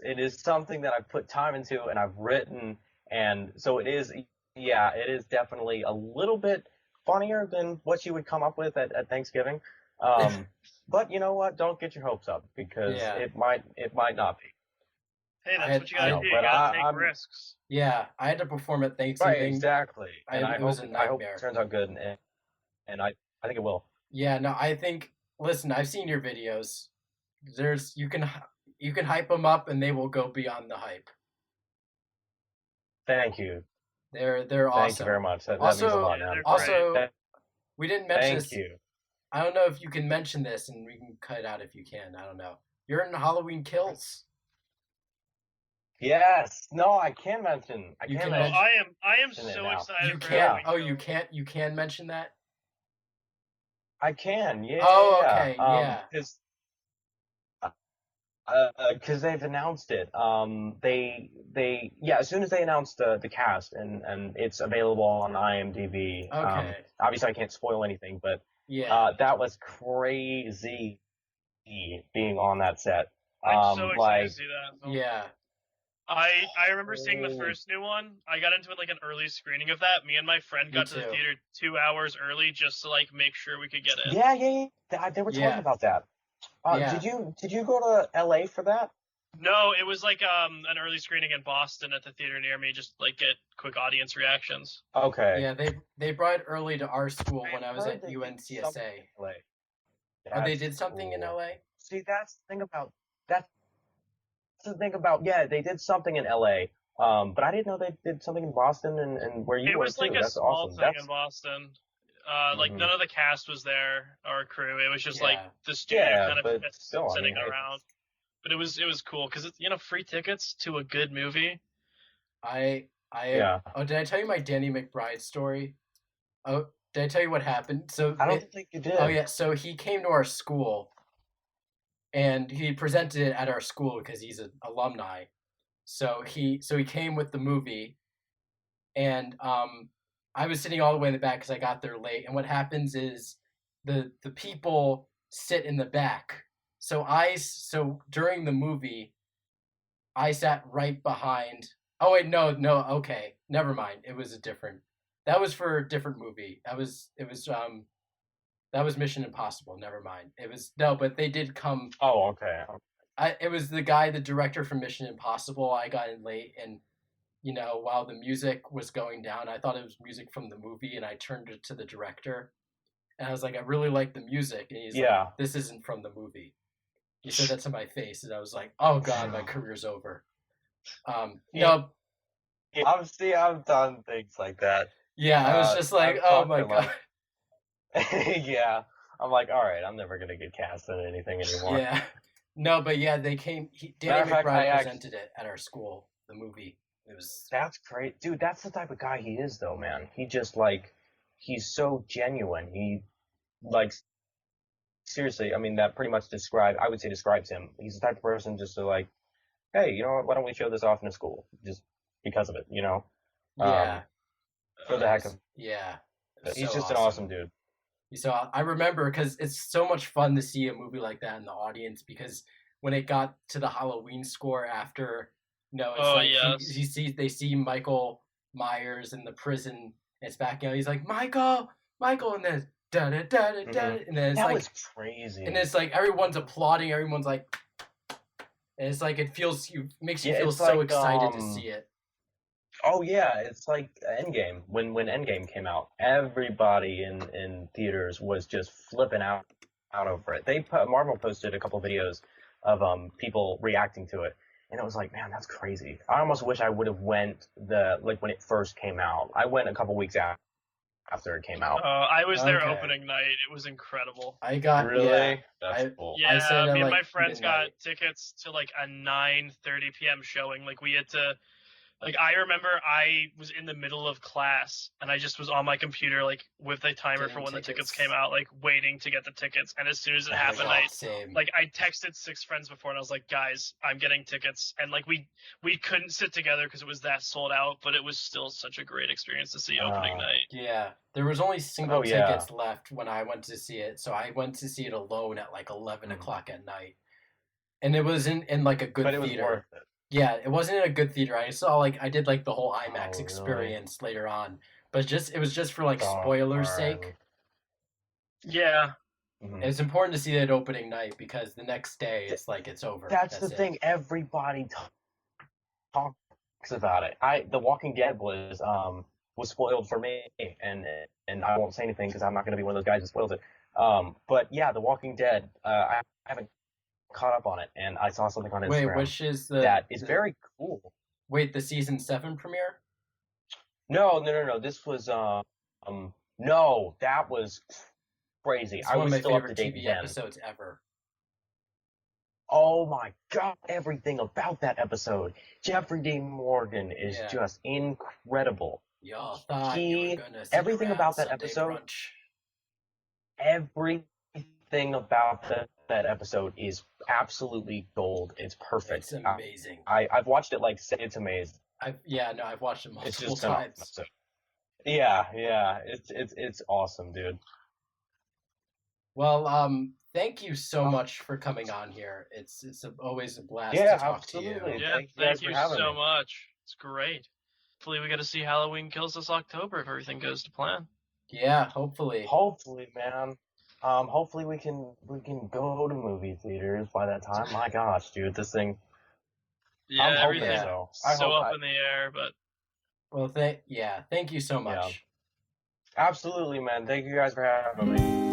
it is something that I've put time into and I've written, and so it is. Yeah, it is definitely a little bit funnier than what you would come up with at Thanksgiving. Um, but you know what? Don't get your hopes up because Yeah. it might not be. Hey, I that's had what you I gotta had, do. You But gotta take I'm risks. yeah, I had to perform at right, Thanksgiving. exactly, and I It was hope a I hope it nightmare. turns out good, and I think it will. Yeah, no, I think listen, I've seen your videos. There's you can hype them up and they will go beyond the hype. Thank you, They're thank you awesome. very much. That means a Also, lot, Yeah, man. they're great. we didn't mention Thank this. you. I don't know if you can mention this, and we can cut it out if you can. I don't know. You're in Halloween Kills. Yes, no, I can mention. I You can can Oh, mention mention. I am it so now. excited You for can't. Halloween Oh, Kills. you can mention that. I can. Yeah, Oh, yeah, okay. yeah. Yeah. Because they've announced it. Yeah, as soon as they announced the cast and it's available on IMDb. Okay. Obviously I can't spoil anything, but Yeah. that was crazy being on that set. I'm so excited to Like see that. Yeah. I remember seeing the holy, first new one. I got into it like an early screening of that. Me and my friend Me got to the too. theater 2 hours early just to like make sure we could get in. yeah, yeah, yeah. They were talking Yeah. about that. Yeah. Did you go to LA for that? No, it was like an early screening in Boston at the theater near me, just like get quick audience reactions. Okay. Yeah. They brought it early to our school I when I was heard at they did something in UNCSA. LA. Oh, they That's did something in cool. LA. See, that's the thing about yeah, they did something in LA. But I didn't know they did something in Boston and where you It were was like too. a That's small awesome. thing in That's Boston. Like hmm none of the cast was there or crew. It was just like Yeah. the studio yeah, kind of but just still, I sitting mean, hey, around. But it was cool because it's free tickets to a good movie. I yeah. oh, did I tell you my Danny McBride story? Oh, did I tell you what happened? I don't think you Oh did. yeah, so he came to our school and he presented it at our school because he's an alumni. So he came with the movie, and I was sitting all the way in the back because I got there late. And what happens is the people sit in the back. So during the movie, I sat right behind. Oh wait, no, okay, never mind. It was a different. That was for a different movie. That was Mission Impossible. Never mind. It was no, but they did come. Oh, okay. It was the director from Mission Impossible. I got in late, and while the music was going down, I thought it was music from the movie, and I turned it to the director, and I was like, I really like the music, and he's like, Yeah. this isn't from the movie. He said that to my face, and I was like, oh god, my career's over. No, I've done things like that. yeah, I was just like, I've oh talked my to god, yeah. I'm like, all right, I'm never gonna get cast in anything anymore. yeah. No, but yeah, they came. Matter Danny of fact, McBride presented it at our school. The movie. It was. that's great, dude. That's the type of guy he is, though, man. He just like, he's so genuine. He like seriously. I mean, that pretty much I would say describes him. He's the type of person just to like, hey, you know what? Why don't we show this off in a school? Just because of it, you know. Yeah. Um, for the heck of Yeah. it. So He's just an awesome. awesome dude. So I remember because it's so much fun to see a movie like that in the audience because when it got to the Halloween score after, it's Oh like yes. they see Michael Myers in the prison. It's back, he's like Michael, and then da da da da da, and then it's That like, was crazy. and it's like everyone's applauding, everyone's like, and it's like makes you Yeah, feel it's so like, excited to see it. Oh yeah, it's like Endgame. When Endgame came out, everybody in theaters was just flipping out over it. Marvel posted a couple videos of people reacting to it, and it was like, man, that's crazy. I almost wish I would have went when it first came out. I went a couple weeks after it came out. I was there Okay. opening night. It was incredible. I got Really? That's cool. Yeah, I said me and like my friends midnight. got tickets to like a 9:30 p.m. showing. Like we had to. Like I remember I was in the middle of class and I just was on my computer like with the timer Getting for when the tickets tickets. came out, like waiting to get the tickets. And as soon as it Oh my happened, God, same. I texted 6 friends before and I was like, guys, I'm getting tickets. And like we couldn't sit together because it was that sold out, but it was still such a great experience to see opening night. Yeah, there was only single Oh, yeah. tickets left when I went to see it, so I went to see it alone at like 11 o'clock at night. And it was in like a good but it was theater. worth it. Yeah, it wasn't in a good theater. I saw like I did like the whole IMAX Oh, really? experience later on, but it was just for like spoilers' sake. Yeah. Mhm. It's important to see that opening night because the next day it's like it's over. That's the thing. Everybody talks about it. The Walking Dead was spoiled for me, and I won't say anything because I'm not going to be one of those guys that spoils it. But yeah, The Walking Dead. I haven't caught up on it, and I saw something on Instagram. Wait, which is that is very cool. Wait, the season 7 premiere? No. This was no, that was crazy. It's I one was of my still up to favorite date TV then. episodes ever. Oh my god, everything about that episode. Jeffrey Dean Morgan is just incredible. Y'all thought you were gonna sit everything around about that Sunday episode. brunch. Everything about that episode is absolutely gold. It's perfect. It's amazing. I've watched it like it's amazing. I've watched it multiple It's just times. Yeah. It's awesome, dude. Well, thank you so much for coming on here. It's always a blast to talk to you. Yeah, thank you so much. It's great. Hopefully we get to see Halloween Kills this October if everything goes to plan. Yeah, hopefully. Hopefully, man. Hopefully we can go to movie theaters by that time. My gosh, dude, this thing. Yeah, everything's so up in the air, but. Well, thank you so much. Yeah. Absolutely, man. Thank you guys for having me.